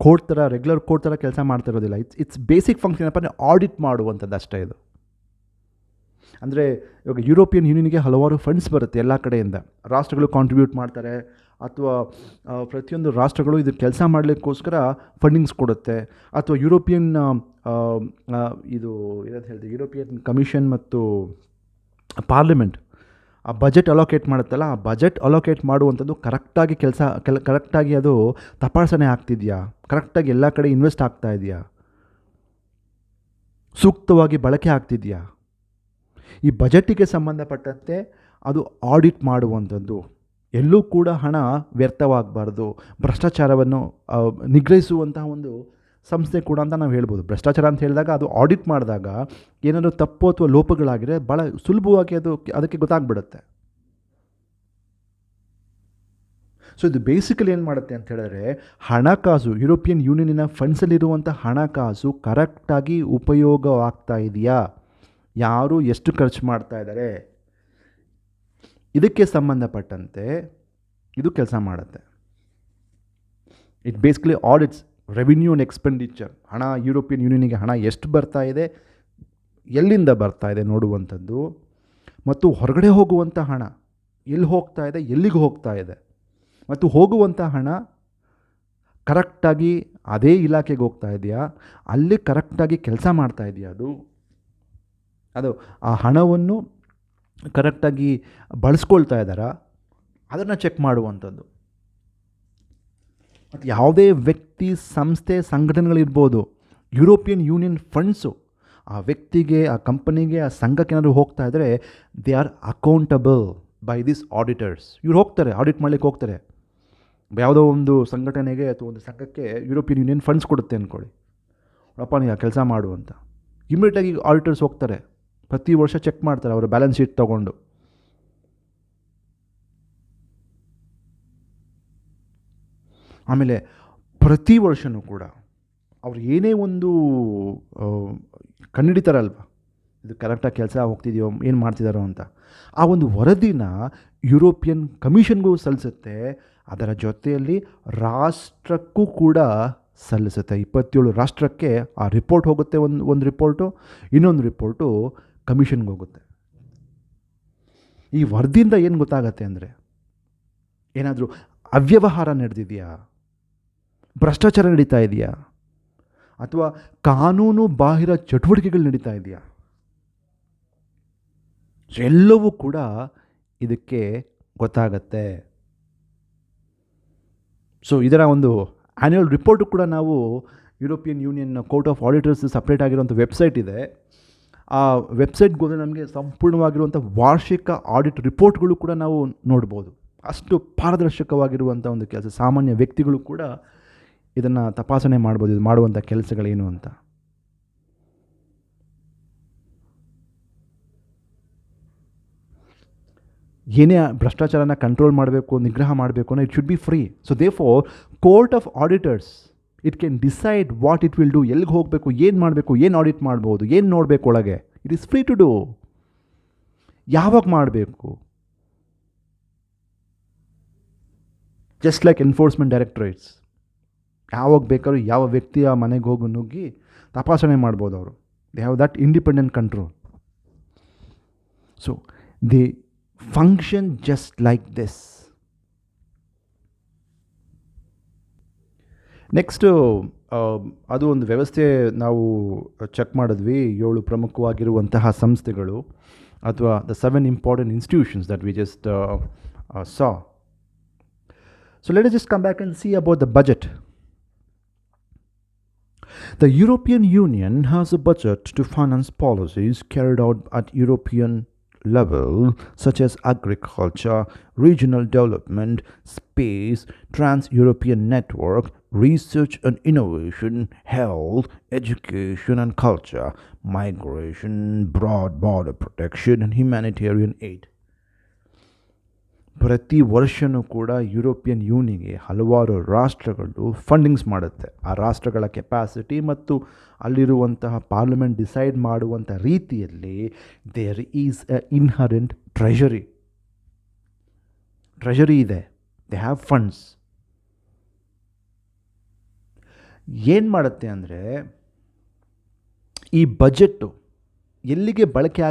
Court ಥರ ರೆಗ್ಯುಲರ್ ಕೋರ್ಟ್ ಥರ ಕೆಲಸ ಮಾಡ್ತಾ ಇರೋದಿಲ್ಲ. ಇಟ್ಸ್ ಬೇಸಿಕ್ ಫಂಕ್ಷನ್ ಏನಪ್ಪ ಅಂದರೆ ಆಡಿಟ್ ಮಾಡುವಂಥದ್ದು ಅಷ್ಟೇ ಇದು. ಅಂದರೆ ಇವಾಗ ಯುರೋಪಿಯನ್ ಯೂನಿಯನ್ಗೆ ಹಲವಾರು ಫಂಡ್ಸ್ ಬರುತ್ತೆ ಎಲ್ಲ ಕಡೆಯಿಂದ, ರಾಷ್ಟ್ರಗಳು ಕಾಂಟ್ರಿಬ್ಯೂಟ್ ಮಾಡ್ತಾರೆ ಅಥವಾ ಪ್ರತಿಯೊಂದು ರಾಷ್ಟ್ರಗಳು ಇದು ಕೆಲಸ ಮಾಡಲಿಕ್ಕೋಸ್ಕರ ಫಂಡಿಂಗ್ಸ್ ಕೊಡುತ್ತೆ. ಅಥವಾ ಯುರೋಪಿಯನ್ ಇದು ಏನಂತ ಹೇಳಿದೆ, ಯುರೋಪಿಯನ್ ಕಮಿಷನ್ ಮತ್ತು ಪಾರ್ಲಿಮೆಂಟ್ ಆ ಬಜೆಟ್ ಅಲೋಕೇಟ್ ಮಾಡುತ್ತಲ್ಲ, ಆ ಬಜೆಟ್ ಅಲೋಕೇಟ್ ಮಾಡುವಂಥದ್ದು ಕರೆಕ್ಟಾಗಿ ಕರೆಕ್ಟಾಗಿ ಅದು ತಪಾಸಣೆ ಆಗ್ತಿದೆಯಾ, ಕರೆಕ್ಟಾಗಿ ಎಲ್ಲ ಕಡೆ ಇನ್ವೆಸ್ಟ್ ಆಗ್ತಾ ಇದೆಯಾ, ಸೂಕ್ತವಾಗಿ ಬಳಕೆ ಆಗ್ತಿದೆಯಾ, ಈ ಬಜೆಟ್ಟಿಗೆ ಸಂಬಂಧಪಟ್ಟಂತೆ ಅದು ಆಡಿಟ್ ಮಾಡುವಂಥದ್ದು. ಎಲ್ಲೂ ಕೂಡ ಹಣ ವ್ಯರ್ಥವಾಗಬಾರ್ದು, ಭ್ರಷ್ಟಾಚಾರವನ್ನು ನಿಗ್ರಹಿಸುವಂತಹ ಒಂದು ಸಂಸ್ಥೆ ಕೂಡ ಅಂತ ನಾವು ಹೇಳ್ಬೋದು. ಭ್ರಷ್ಟಾಚಾರ ಅಂತ ಹೇಳಿದಾಗ ಅದು ಆಡಿಟ್ ಮಾಡಿದಾಗ ಏನಾದರೂ ತಪ್ಪು ಅಥವಾ ಲೋಪಗಳಾಗಿದ್ರೆ ಭಾಳ ಸುಲಭವಾಗಿ ಅದಕ್ಕೆ ಗೊತ್ತಾಗ್ಬಿಡುತ್ತೆ. ಸೊ ಇದು ಬೇಸಿಕಲಿ ಏನು ಮಾಡುತ್ತೆ ಅಂತ ಹೇಳಿದ್ರೆ, ಹಣಕಾಸು ಯುರೋಪಿಯನ್ ಯೂನಿಯನಿನ ಫಂಡ್ಸಲ್ಲಿರುವಂಥ ಹಣಕಾಸು ಕರೆಕ್ಟಾಗಿ ಉಪಯೋಗವಾಗ್ತಾ ಇದೆಯಾ, ಯಾರು ಎಷ್ಟು ಖರ್ಚು ಮಾಡ್ತಾ ಇದ್ದಾರೆ, ಇದಕ್ಕೆ ಸಂಬಂಧಪಟ್ಟಂತೆ ಇದು ಕೆಲಸ ಮಾಡುತ್ತೆ. It basically audits revenue and expenditure. ಹಣ ಯುರೋಪಿಯನ್ ಯೂನಿಯನಿಗೆ ಹಣ ಎಷ್ಟು ಬರ್ತಾ ಇದೆ, ಎಲ್ಲಿಂದ ಬರ್ತಾ ಇದೆ ನೋಡುವಂಥದ್ದು, ಮತ್ತು ಹೊರಗಡೆ ಹೋಗುವಂಥ ಹಣ ಎಲ್ಲಿ ಹೋಗ್ತಾ ಇದೆ, ಎಲ್ಲಿಗೆ ಹೋಗ್ತಾ ಇದೆ, ಮತ್ತು ಹೋಗುವಂಥ ಹಣ ಕರೆಕ್ಟಾಗಿ ಅದೇ ಇಲಾಖೆಗೆ ಹೋಗ್ತಾ ಇದೆಯಾ, ಅಲ್ಲಿ ಕರೆಕ್ಟಾಗಿ ಕೆಲಸ ಮಾಡ್ತಾ ಇದೆಯಾ, ಅದು ಆ ಹಣವನ್ನು ಕರೆಕ್ಟಾಗಿ ಬಳಸ್ಕೊಳ್ತಾ ಇದ್ದಾರಾ ಅದನ್ನು ಚೆಕ್ ಮಾಡುವಂಥದ್ದು. ಮತ್ತು ಯಾವುದೇ ವ್ಯಕ್ತಿ, ಸಂಸ್ಥೆ, ಸಂಘಟನೆಗಳಿರ್ಬೋದು, ಯುರೋಪಿಯನ್ ಯೂನಿಯನ್ ಫಂಡ್ಸು ಆ ವ್ಯಕ್ತಿಗೆ, ಆ ಕಂಪನಿಗೆ, ಆ ಸಂಘಕ್ಕೆ ಏನಾದರೂ ಹೋಗ್ತಾ ಇದ್ದರೆ they are accountable by this auditors. ಇವ್ರು ಹೋಗ್ತಾರೆ, ಆಡಿಟ್ ಮಾಡಲಿಕ್ಕೆ ಹೋಗ್ತಾರೆ. ಯಾವುದೋ ಒಂದು ಸಂಘಟನೆಗೆ ಅಥವಾ ಒಂದು ಸಂಘಕ್ಕೆ ಯುರೋಪಿಯನ್ ಯೂನಿಯನ್ ಫಂಡ್ಸ್ ಕೊಡುತ್ತೆ ಅಂದ್ಕೊಳ್ಳಿ, ಅಪ್ಪ ನೀವು ಕೆಲಸ ಮಾಡು ಅಂತ. ಇಮಿಡಿಯೇಟಾಗಿ ಆಡಿಟರ್ಸ್ ಹೋಗ್ತಾರೆ, ಪ್ರತಿ ವರ್ಷ ಚೆಕ್ ಮಾಡ್ತಾರೆ ಅವರ ಬ್ಯಾಲೆನ್ಸ್ ಶೀಟ್ ತೊಗೊಂಡು. ಆಮೇಲೆ ಪ್ರತಿ ವರ್ಷವೂ ಕೂಡ ಅವ್ರು ಏನೇ ಒಂದು ಕಂಡುಹಿಡಿತಾರಲ್ವ, ಇದು ಕರೆಕ್ಟಾಗಿ ಕೆಲಸ ಹೋಗ್ತಿದೆಯೋ, ಏನು ಮಾಡ್ತಿದ್ದಾರೋ ಅಂತ, ಆ ಒಂದು ವರದಿನ ಯುರೋಪಿಯನ್ ಕಮಿಷನ್ಗೂ ಸಲ್ಲಿಸುತ್ತೆ. ಅದರ ಜೊತೆಯಲ್ಲಿ ರಾಷ್ಟ್ರಕ್ಕೂ ಕೂಡ ಸಲ್ಲಿಸುತ್ತೆ. 27 ರಾಷ್ಟ್ರಕ್ಕೆ ಆ ರಿಪೋರ್ಟ್ ಹೋಗುತ್ತೆ. ಒಂದು ರಿಪೋರ್ಟು, ಇನ್ನೊಂದು ರಿಪೋರ್ಟು ಕಮಿಷನ್ಗೆ ಹೋಗುತ್ತೆ. ಈ ವರದಿಯಿಂದ ಏನು ಗೊತ್ತಾಗತ್ತೆ ಅಂದರೆ, ಏನಾದರೂ ಅವ್ಯವಹಾರ ನಡೆದಿದೆಯಾ, ಭ್ರಷ್ಟಾಚಾರ ನಡೀತಾ ಇದೆಯಾ, ಅಥವಾ ಕಾನೂನು ಬಾಹಿರ ಚಟುವಟಿಕೆಗಳು ನಡೀತಾ ಇದೆಯಾ, ಎಲ್ಲವೂ ಕೂಡ ಇದಕ್ಕೆ ಗೊತ್ತಾಗತ್ತೆ. ಸೊ ಇದರ ಒಂದು ಆ್ಯನ್ಯುವಲ್ ರಿಪೋರ್ಟು ಕೂಡ ನಾವು European union court of auditors separate ಆಗಿರುವಂಥ ವೆಬ್ಸೈಟ್ ಇದೆ. ಆ ವೆಬ್ಸೈಟ್ಗೆ ಹೋದರೆ ನಮಗೆ ಸಂಪೂರ್ಣವಾಗಿರುವಂಥ ವಾರ್ಷಿಕ ಆಡಿಟ್ ರಿಪೋರ್ಟ್ಗಳು ಕೂಡ ನಾವು ನೋಡ್ಬೋದು. ಅಷ್ಟು ಪಾರದರ್ಶಕವಾಗಿರುವಂಥ ಒಂದು ಕೆಲಸ. ಸಾಮಾನ್ಯ ವ್ಯಕ್ತಿಗಳು ಕೂಡ ಇದನ್ನು ತಪಾಸಣೆ ಮಾಡ್ಬೋದು, ಇದು ಮಾಡುವಂಥ ಕೆಲಸಗಳೇನು ಅಂತ. ಏನೇ ಭ್ರಷ್ಟಾಚಾರನ ಕಂಟ್ರೋಲ್ ಮಾಡಬೇಕು, ನಿಗ್ರಹ ಮಾಡಬೇಕು ಅಂದರೆ it should be free. So they for court of auditors it can decide what it will do, ಎಲ್ಲಿಗೆ ಹೋಗಬೇಕು, ಏನು ಮಾಡಬೇಕು, ಏನು ಆಡಿಟ್ ಮಾಡ್ಬೋದು, ಏನು ನೋಡಬೇಕು ಒಳಗೆ. It is free to do. ಯಾವಾಗ ಮಾಡಬೇಕು, ಜಸ್ಟ್ ಲೈಕ್ ಎನ್ಫೋರ್ಸ್ಮೆಂಟ್ ಡೈರೆಕ್ಟರೇಟ್ಸ್, ಯಾವಾಗ ಬೇಕಾದ್ರೂ ಯಾವ ವ್ಯಕ್ತಿಯ ಮನೆಗೆ ಹೋಗಿ ನುಗ್ಗಿ ತಪಾಸಣೆ ಮಾಡ್ಬೋದು ಅವರು. They have that independent control. So they function just like this. Next ಅದು ಒಂದು ವ್ಯವಸ್ಥೆ ನಾವು ಚೆಕ್ ಮಾಡಿದ್ವಿ. 7 ಪ್ರಮುಖವಾಗಿರುವಂತಹ ಸಂಸ್ಥೆಗಳು, ಅಥವಾ the 7 important institutions that we just saw. So let us just come back and see about the budget. The European Union has a budget to finance policies carried out at European level, such as agriculture, regional development, space, trans-European network, research and innovation, health, education and culture, migration, broad border protection and humanitarian aid. ಪ್ರತಿ ವರ್ಷವೂ ಕೂಡ ಯುರೋಪಿಯನ್ ಯೂನಿಯನ್ಗೆ ಹಲವಾರು ರಾಷ್ಟ್ರಗಳು ಫಂಡಿಂಗ್ಸ್ ಮಾಡುತ್ತೆ. ಆ ರಾಷ್ಟ್ರಗಳ ಕೆಪಾಸಿಟಿ ಮತ್ತು ಅಲ್ಲಿರುವಂತಹ ಪಾರ್ಲಿಮೆಂಟ್ ಡಿಸೈಡ್ ಮಾಡುವಂಥ ರೀತಿಯಲ್ಲಿ there is a inherent treasury ಇದೆ. They have funds. ಏನು ಮಾಡುತ್ತೆ ಅಂದರೆ, ಈ ಬಜೆಟ್ಟು ಎಲ್ಲಿಗೆ ಬಳಕೆ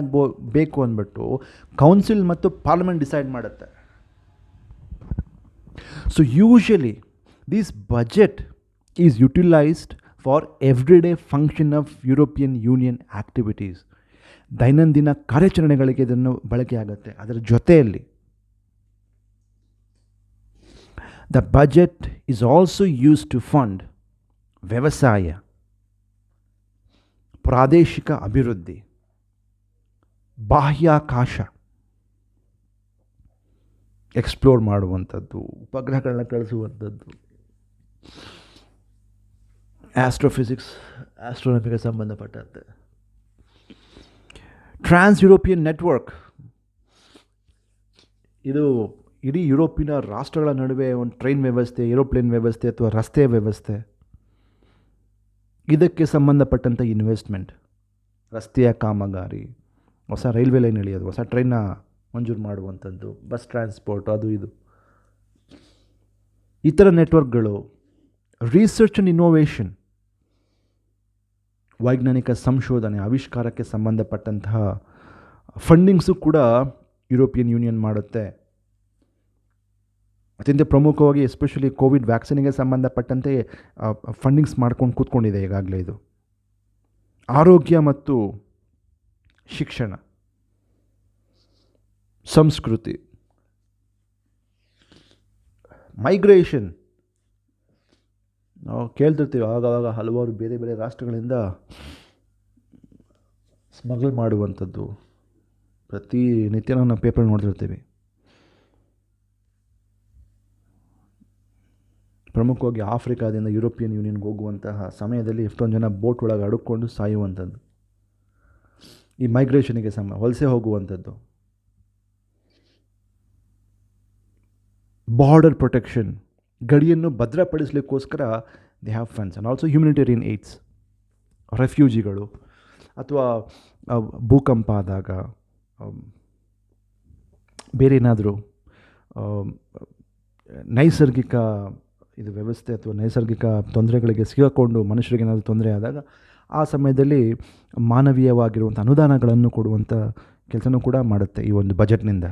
ಬೇಕು ಅಂದ್ಬಿಟ್ಟು ಕೌನ್ಸಿಲ್ ಮತ್ತು ಪಾರ್ಲಿಮೆಂಟ್ ಡಿಸೈಡ್ ಮಾಡುತ್ತೆ. So usually this budget is utilized for everyday function of European Union activities. ದೈನಂದಿನ ಕಾರ್ಯಾಚರಣೆಗಳಿಗೆ ಇದನ್ನು ಬಳಕೆ ಆಗುತ್ತೆ. ಅದರ ಜೊತೆಯಲ್ಲಿ the budget is also used to fund ವ್ಯವಸಾಯ, ಪ್ರಾದೇಶಿಕ ಅಭಿವೃದ್ಧಿ, ಬಾಹ್ಯಾಕಾಶ ಎಕ್ಸ್ಪ್ಲೋರ್ ಮಾಡುವಂಥದ್ದು, ಉಪಗ್ರಹಗಳನ್ನ ಕಳಿಸುವಂಥದ್ದು, ಆಸ್ಟ್ರೋಫಿಸಿಕ್ಸ್, ಆಸ್ಟ್ರೋನಮಿಗೆ ಸಂಬಂಧಪಟ್ಟಂತೆ, ಟ್ರಾನ್ಸ್ ಯುರೋಪಿಯನ್ ನೆಟ್ವರ್ಕ್, ಇದು ಇಡೀ ಯುರೋಪಿನ ರಾಷ್ಟ್ರಗಳ ನಡುವೆ ಒಂದು ಟ್ರೈನ್ ವ್ಯವಸ್ಥೆ, ಏರೋಪ್ಲೇನ್ ವ್ಯವಸ್ಥೆ ಅಥವಾ ರಸ್ತೆ ವ್ಯವಸ್ಥೆ, ಇದಕ್ಕೆ ಸಂಬಂಧಪಟ್ಟಂಥ ಇನ್ವೆಸ್ಟ್ಮೆಂಟ್, ರಸ್ತೆಯ ಕಾಮಗಾರಿ, ಹೊಸ ರೈಲ್ವೆ ಲೈನ್ ಎಳೆಯೋದು, ಹೊಸ ಟ್ರೈನ್ನ ಮಂಜೂರು ಮಾಡುವಂಥದ್ದು, ಬಸ್ ಟ್ರಾನ್ಸ್ಪೋರ್ಟ್, ಅದು ಇದು, ಈ ಥರ ನೆಟ್ವರ್ಕ್ಗಳು, ರಿಸರ್ಚ್ ಆ್ಯಂಡ್ ಇನ್ನೋವೇಷನ್, ವೈಜ್ಞಾನಿಕ ಸಂಶೋಧನೆ, ಆವಿಷ್ಕಾರಕ್ಕೆ ಸಂಬಂಧಪಟ್ಟಂತಹ ಫಂಡಿಂಗ್ಸು ಕೂಡ ಯುರೋಪಿಯನ್ ಯೂನಿಯನ್ ಮಾಡುತ್ತೆ. ಅತ್ಯಂತ ಪ್ರಮುಖವಾಗಿ ಎಸ್ಪೆಷಲಿ ಕೋವಿಡ್ ವ್ಯಾಕ್ಸಿನಿಗೆ ಸಂಬಂಧಪಟ್ಟಂತೆ ಫಂಡಿಂಗ್ಸ್ ಮಾಡ್ಕೊಂಡು ಕೂತ್ಕೊಂಡಿದೆ ಈಗಾಗಲೇ. ಇದು ಆರೋಗ್ಯ ಮತ್ತು ಶಿಕ್ಷಣ, ಸಂಸ್ಕೃತಿ, ಮೈಗ್ರೇಷನ್. ನಾವು ಕೇಳ್ತಿರ್ತೀವಿ ಆಗಾಗ ಹಲವಾರು ಬೇರೆ ಬೇರೆ ರಾಷ್ಟ್ರಗಳಿಂದ ಸ್ಮಗಲ್ ಮಾಡುವಂಥದ್ದು ಪ್ರತಿನಿತ್ಯ ನಾವು ಪೇಪರ್ ನೋಡ್ತಿರ್ತೀವಿ. ಪ್ರಮುಖವಾಗಿ ಆಫ್ರಿಕಾದಿಂದ ಯುರೋಪಿಯನ್ ಯೂನಿಯನ್ಗೆ ಹೋಗುವಂತಹ ಸಮಯದಲ್ಲಿ ಎಷ್ಟೊಂದು ಜನ ಬೋಟ್ ಒಳಗೆ ಅಡುಕೊಂಡು ಸಾಯುವಂಥದ್ದು, ಈ ಮೈಗ್ರೇಷನಿಗೆ ವಲಸೆ ಹೋಗುವಂಥದ್ದು, ಬಾರ್ಡರ್ ಪ್ರೊಟೆಕ್ಷನ್, ಗಡಿಯನ್ನು ಭದ್ರಪಡಿಸಲಿಕ್ಕೋಸ್ಕರ they have funds and also humanitarian aids, ರೆಫ್ಯೂಜಿಗಳು ಅಥವಾ ಭೂಕಂಪ ಆದಾಗ ಬೇರೆ ಏನಾದರೂ ನೈಸರ್ಗಿಕ ಇದು ವ್ಯವಸ್ಥೆ ಅಥವಾ ನೈಸರ್ಗಿಕ ತೊಂದರೆಗಳಿಗೆ ಸಿಗಾಕೊಂಡು ಮನುಷ್ಯರಿಗೆ ಏನಾದರೂ ತೊಂದರೆ ಆದಾಗ ಆ ಸಮಯದಲ್ಲಿ ಮಾನವೀಯವಾಗಿರುವಂಥ ಅನುದಾನಗಳನ್ನು ಕೊಡುವಂಥ ಕೆಲಸನೂ ಕೂಡ ಮಾಡುತ್ತೆ ಈ ಒಂದು ಬಜೆಟ್ನಿಂದ.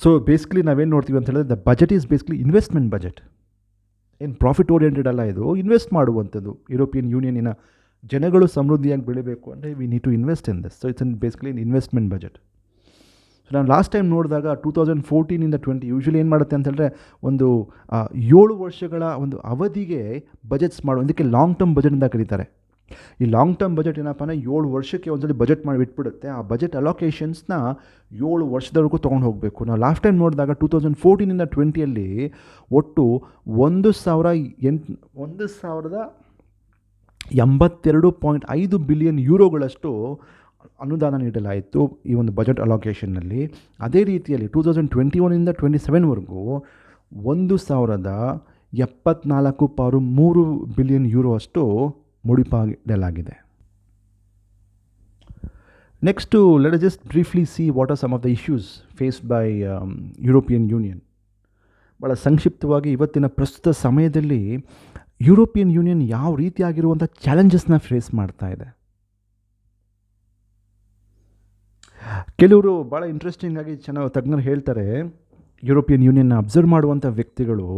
ಸೊ ಬೇಸಿಕಲಿ ನಾವೇನು ನೋಡ್ತೀವಿ ಅಂತ ಹೇಳಿದ್ರೆ, the budget is basically investment budget. ಏನು ಪ್ರಾಫಿಟ್ ಓರಿಯೆಂಟೆಡ್ ಅಲ್ಲ, ಇದು ಇನ್ವೆಸ್ಟ್ ಮಾಡುವಂಥದ್ದು. ಯುರೋಪಿಯನ್ ಯೂನಿಯನಿನ ಜನಗಳು ಸಮೃದ್ಧಿಯಾಗಿ ಬೆಳಿಬೇಕು ಅಂದರೆ we need to invest in this. So it's basically investment budget. So ನಾನು ಲಾಸ್ಟ್ ಟೈಮ್ ನೋಡಿದಾಗ 2014-20 ಯೂಶ್ವಲಿ ಏನು ಮಾಡುತ್ತೆ ಅಂತ ಹೇಳಿದ್ರೆ, ಒಂದು 7 ವರ್ಷಗಳ ಒಂದು ಅವಧಿಗೆ ಬಜೆಟ್ಸ್ ಇದಕ್ಕೆ ಲಾಂಗ್ ಟರ್ಮ್ ಬಜೆಟ್ ಅಂತ ಕರೀತಾರೆ. ಈ ಲಾಂಗ್ ಟರ್ಮ್ ಬಜೆಟ್ ಏನಪ್ಪ ಅಂದರೆ 7 ವರ್ಷಕ್ಕೆ ಒಂದ್ಸಲಿ ಬಜೆಟ್ ಮಾಡಿ ಬಿಟ್ಬಿಡುತ್ತೆ. ಆ ಬಜೆಟ್ ಅಲೋಕೇಶನ್ಸ್ನ 7 ವರ್ಷದವರೆಗೂ ತೊಗೊಂಡು ಹೋಗಬೇಕು. ನಾವು ಲಾಸ್ಟ್ ಟೈಮ್ ನೋಡಿದಾಗ 2014-20 ಒಟ್ಟು 1,082.5 ಬಿಲಿಯನ್ ಯೂರೋಗಳಷ್ಟು ಅನುದಾನ ನೀಡಲಾಯಿತು ಈ ಒಂದು ಬಜೆಟ್ ಅಲೋಕೇಶನ್ನಲ್ಲಿ. ಅದೇ ರೀತಿಯಲ್ಲಿ 2021-27ವರೆಗೂ 1,074.3 ಬಿಲಿಯನ್ ಯೂರೋ ಅಷ್ಟು ಮುಡಿಪಾಗಿಡಲಾಗಿದೆ. Next let us just briefly see what are some of the issues faced by European Union. ಭಾಳ ಸಂಕ್ಷಿಪ್ತವಾಗಿ ಇವತ್ತಿನ ಪ್ರಸ್ತುತ ಸಮಯದಲ್ಲಿ ಯುರೋಪಿಯನ್ ಯೂನಿಯನ್ ಯಾವ ರೀತಿಯಾಗಿರುವಂಥ ಚಾಲೆಂಜಸ್ನ ಫೇಸ್ ಮಾಡ್ತಾ ಇದೆ. ಕೆಲವರು ಭಾಳ ಇಂಟ್ರೆಸ್ಟಿಂಗ್ ಆಗಿ ಚೆನ್ನಾಗಿ ತಜ್ಞರು ಹೇಳ್ತಾರೆ, ಯುರೋಪಿಯನ್ ಯೂನಿಯನ್ನ ಅಬ್ಸರ್ವ್ ಮಾಡುವಂಥ ವ್ಯಕ್ತಿಗಳು,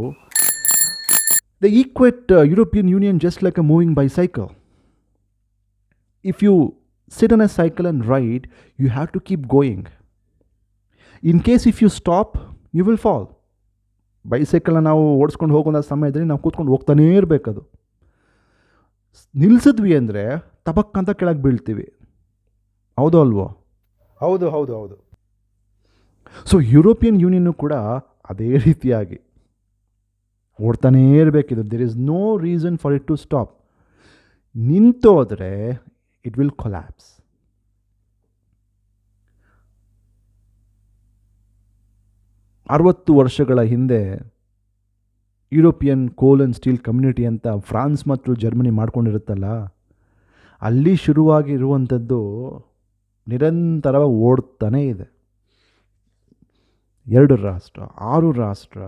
they equate European Union just like a moving bicycle. If you sit on a cycle and ride, you have to keep going. In case if you stop, you will fall. ಬೈಸೈಕಲ್ನ ನಾವು ಓಡಿಸ್ಕೊಂಡು ಹೋಗುವಂಥ ಸಮಯದಲ್ಲಿ ನಾವು ಕೂತ್ಕೊಂಡು ಹೋಗ್ತಾನೇ ಇರಬೇಕದು. ನಿಲ್ಲಿಸಿದ್ವಿ ಅಂದರೆ ತಬಕ್ಕಂತ ಕೆಳಗೆ ಬೀಳ್ತೀವಿ. ಹೌದು ಅಲ್ವೋ? ಹೌದು ಹೌದು ಹೌದು. ಸೊ ಯುರೋಪಿಯನ್ ಯೂನಿಯನ್ನು ಕೂಡ ಅದೇ ರೀತಿಯಾಗಿ ಓಡ್ತಾನೇ ಇರಬೇಕಿದು. There is no reason for it to stop. ನಿಂತೋದ್ರೆ ಇಟ್ ವಿಲ್ ಕೊಲ್ಯಾಪ್ಸ್. ಅರವತ್ತು ವರ್ಷಗಳ ಹಿಂದೆ European coal and steel community ಅಂತ ಫ್ರಾನ್ಸ್ ಮತ್ತು ಜರ್ಮನಿ ಮಾಡ್ಕೊಂಡಿರುತ್ತಲ್ಲ, ಅಲ್ಲಿ ಶುರುವಾಗಿರುವಂಥದ್ದು ನಿರಂತರವಾಗಿ ಓಡ್ತಾನೇ ಇದೆ. 2 ರಾಷ್ಟ್ರ, 6 ರಾಷ್ಟ್ರ,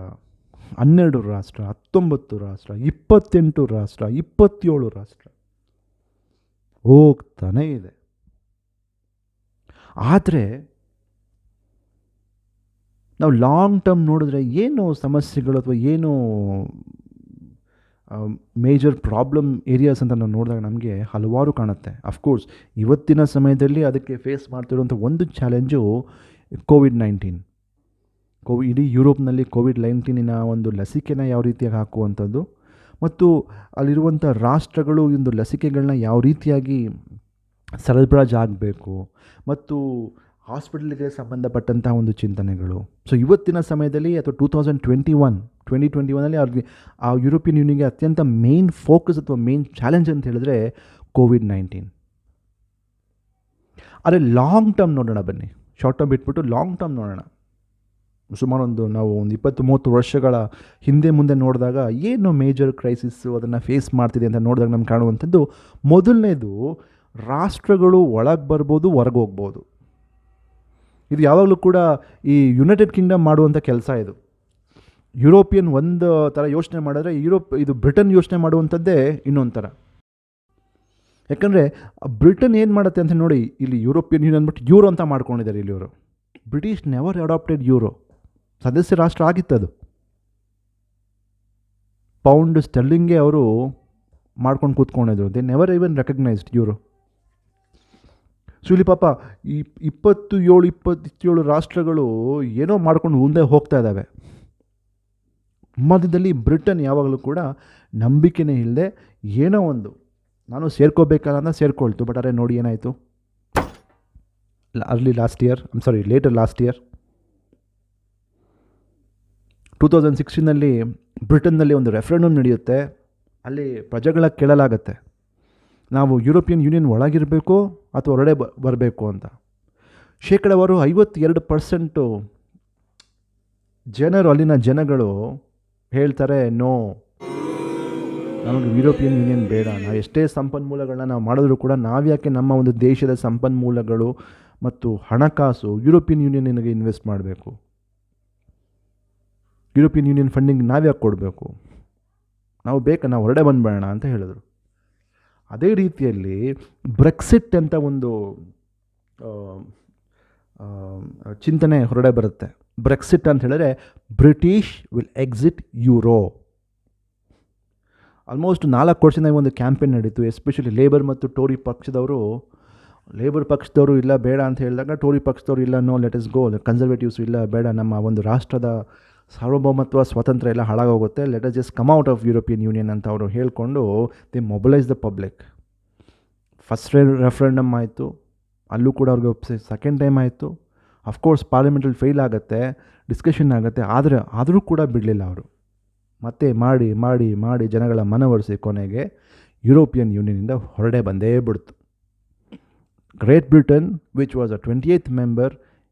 12 ರಾಷ್ಟ್ರ, 19 ರಾಷ್ಟ್ರ, 28 ರಾಷ್ಟ್ರ, 27 ರಾಷ್ಟ್ರ ಹೋಗ್ತಾನೇ ಇದೆ. ಆದರೆ ನಾವು ಲಾಂಗ್ ಟರ್ಮ್ ನೋಡಿದ್ರೆ ಏನು ಸಮಸ್ಯೆಗಳು ಅಥವಾ ಏನು ಮೇಜರ್ ಪ್ರಾಬ್ಲಮ್ ಏರಿಯಾಸ್ ಅಂತ ನಾವು ನೋಡಿದಾಗ ನಮಗೆ ಹಲವಾರು ಕಾಣುತ್ತೆ. ಅಫ್ಕೋರ್ಸ್ ಇವತ್ತಿನ ಸಮಯದಲ್ಲಿ ಅದಕ್ಕೆ ಫೇಸ್ ಮಾಡ್ತಿರುವಂಥ ಒಂದು ಚಾಲೆಂಜು ಕೋವಿಡ್-19. ಇಡೀ ಯುರೋಪ್ನಲ್ಲಿ ಕೋವಿಡ್-19 ಒಂದು ಲಸಿಕೆನ ಯಾವ ರೀತಿಯಾಗಿ ಹಾಕುವಂಥದ್ದು ಮತ್ತು ಅಲ್ಲಿರುವಂಥ ರಾಷ್ಟ್ರಗಳು ಒಂದು ಲಸಿಕೆಗಳನ್ನ ಯಾವ ರೀತಿಯಾಗಿ ಸರಬರಾಜು ಆಗಬೇಕು ಮತ್ತು ಹಾಸ್ಪಿಟಲ್ಗೆ ಸಂಬಂಧಪಟ್ಟಂತಹ ಒಂದು ಚಿಂತನೆಗಳು. ಸೊ ಇವತ್ತಿನ ಸಮಯದಲ್ಲಿ ಅಥವಾ 2021 ಅವ್ರಿಗೆ ಆ ಯುರೋಪಿಯನ್ ಯೂನಿಯನ್ಗೆ ಅತ್ಯಂತ ಮೇನ್ ಫೋಕಸ್ ಅಥವಾ ಮೇನ್ ಚಾಲೆಂಜ್ ಅಂತ ಹೇಳಿದ್ರೆ ಕೋವಿಡ್-19. ಆದರೆ ಲಾಂಗ್ ಟರ್ಮ್ ನೋಡೋಣ ಬನ್ನಿ. ಶಾರ್ಟ್ ಟರ್ಮ್ ಬಿಟ್ಬಿಟ್ಟು ಲಾಂಗ್ ಟರ್ಮ್ ನೋಡೋಣ. ಸುಮಾರು ನಾವು ಒಂದು 20-30 ವರ್ಷಗಳ ಹಿಂದೆ ಮುಂದೆ ನೋಡಿದಾಗ ಏನು ಮೇಜರ್ ಕ್ರೈಸಿಸ್ಸು ಅದನ್ನು ಫೇಸ್ ಮಾಡ್ತಿದೆ ಅಂತ ನೋಡಿದಾಗ ನಮ್ಗೆ ಕಾಣುವಂಥದ್ದು, ಮೊದಲನೇದು ರಾಷ್ಟ್ರಗಳು ಒಳಗೆ ಬರ್ಬೋದು, ಹೊರಗೆ ಹೋಗ್ಬೋದು. ಇದು ಯಾವಾಗಲೂ ಕೂಡ ಈ ಯುನೈಟೆಡ್ ಕಿಂಗ್ಡಮ್ ಮಾಡುವಂಥ ಕೆಲಸ ಇದು. ಯುರೋಪಿಯನ್ ಒಂದು ಥರ ಯೋಚನೆ ಮಾಡಿದ್ರೆ ಇದು ಬ್ರಿಟನ್ ಯೋಚನೆ ಮಾಡುವಂಥದ್ದೇ ಇನ್ನೊಂದು ಥರ. ಯಾಕಂದರೆ ಬ್ರಿಟನ್ ಏನು ಮಾಡುತ್ತೆ ಅಂತ ನೋಡಿ, ಇಲ್ಲಿ ಯುರೋಪಿಯನ್ ಯೂನಿಯನ್ ಅಂದ್ಬಿಟ್ಟು ಯೂರೋ ಅಂತ ಮಾಡ್ಕೊಂಡಿದ್ದಾರೆ ಇಲ್ಲಿ ಇವರು. British never adopted euro. ಸದಸ್ಯ ರಾಷ್ಟ್ರ ಆಗಿತ್ತದು. ಪೌಂಡ್ ಸ್ಟರ್ಲಿಂಗ್ಗೆ ಅವರು ಮಾಡ್ಕೊಂಡು ಕೂತ್ಕೊಂಡಿದ್ರು. They never even recognised euro. So ಇಲ್ಲಿ ಪಾಪ ಈ 27 ರಾಷ್ಟ್ರಗಳು ಏನೋ ಮಾಡ್ಕೊಂಡು ಮುಂದೆ ಹೋಗ್ತಾ ಇದ್ದಾವೆ. ಮಧ್ಯದಲ್ಲಿ ಬ್ರಿಟನ್ ಯಾವಾಗಲೂ ಕೂಡ ನಂಬಿಕೆನೇ ಇಲ್ಲದೆ ಏನೋ ಒಂದು ನಾನು ಸೇರ್ಕೋಬೇಕಲ್ಲ ಅಂತ ಸೇರ್ಕೊಳ್ತು. ಬಟ್ ಅರೆ ನೋಡಿ ಏನಾಯಿತು, ಲೇಟರ್ ಲಾಸ್ಟ್ ಇಯರ್ 2016ನಲ್ಲಿ ಬ್ರಿಟನ್ನಲ್ಲಿ ಒಂದು ರೆಫರೆಂಡಮ್ ನಡೆಯುತ್ತೆ. ಅಲ್ಲಿ ಪ್ರಜೆಗಳ ಕೇಳಲಾಗತ್ತೆ, ನಾವು ಯುರೋಪಿಯನ್ ಯೂನಿಯನ್ ಒಳಗಿರಬೇಕು ಅಥವಾ ಹೊರಡೆ ಬರಬೇಕು ಅಂತ. ಶೇಕಡವಾರು 52% ಜನರು, ಅಲ್ಲಿನ ಜನಗಳು ಹೇಳ್ತಾರೆ ನೋ, ನಮಗೆ ಯುರೋಪಿಯನ್ ಯೂನಿಯನ್ ಬೇಡ. ನಾವು ಎಷ್ಟೇ ಸಂಪನ್ಮೂಲಗಳನ್ನ ನಾವು ಮಾಡಿದ್ರೂ ಕೂಡ ನಾವ್ಯಾಕೆ ನಮ್ಮ ಒಂದು ದೇಶದ ಸಂಪನ್ಮೂಲಗಳು ಮತ್ತು ಹಣಕಾಸು ಯುರೋಪಿಯನ್ ಯೂನಿಯನ್ನಿಗೆ ಇನ್ವೆಸ್ಟ್ ಮಾಡಬೇಕು, ಯುರೋಪಿಯನ್ ಯೂನಿಯನ್ ಫಂಡಿಂಗ್ ನಾವ್ಯಾಕೆ ಕೊಡಬೇಕು, ನಾವು ನಾವು ಹೊರಡೆ ಬಂದ್ಬೇಡ ಅಂತ ಹೇಳಿದ್ರು. ಅದೇ ರೀತಿಯಲ್ಲಿ ಬ್ರೆಕ್ಸಿಟ್ ಅಂತ ಒಂದು ಚಿಂತನೆ ಹೊರಡೆ ಬರುತ್ತೆ. ಬ್ರೆಕ್ಸಿಟ್ ಅಂತ ಹೇಳಿದ್ರೆ British will exit euro. Almost 4 ವರ್ಷದಿಂದ ಒಂದು ಕ್ಯಾಂಪೇನ್ ನಡೀತು. ಎಸ್ಪೆಷಲಿ ಲೇಬರ್ ಮತ್ತು ಟೋರಿ ಪಕ್ಷದವರು, ಲೇಬರ್ ಪಕ್ಷದವರು ಇಲ್ಲ ಬೇಡ ಅಂತ ಹೇಳಿದಾಗ ಟೋರಿ ಪಕ್ಷದವರು ಇಲ್ಲ no let us go, conservatives ಇಲ್ಲ ಬೇಡ, ನಮ್ಮ ಒಂದು ರಾಷ್ಟ್ರದ ಸಾರ್ವಭೌಮತ್ವ ಸ್ವಾತಂತ್ರ್ಯ ಎಲ್ಲ ಹಾಳಾಗೋಗುತ್ತೆ, let us just come out of European Union ಅಂತ ಅವರು ಹೇಳ್ಕೊಂಡು they mobilise the public. First referendum ಆಯಿತು, ಅಲ್ಲೂ ಕೂಡ ಅವ್ರಿಗೆ ಒಪ್ಪಿಸಿ. ಸೆಕೆಂಡ್ ಟೈಮ್ ಆಯಿತು, ಅಫ್ಕೋರ್ಸ್ ಪಾರ್ಲಿಮೆಂಟಲ್ಲಿ ಫೇಲ್ ಆಗುತ್ತೆ, ಡಿಸ್ಕಷನ್ ಆಗುತ್ತೆ, ಆದರೂ ಕೂಡ ಬಿಡಲಿಲ್ಲ ಅವರು. ಮತ್ತೆ ಮಾಡಿ ಮಾಡಿ ಮಾಡಿ ಜನಗಳ ಮನವೊಲಿಸಿ ಕೊನೆಗೆ ಯುರೋಪಿಯನ್ ಯೂನಿಯನಿಂದ ಹೊರಡೆ ಬಂದೇ ಬಿಡ್ತು. Great Britain, which was a 28th member,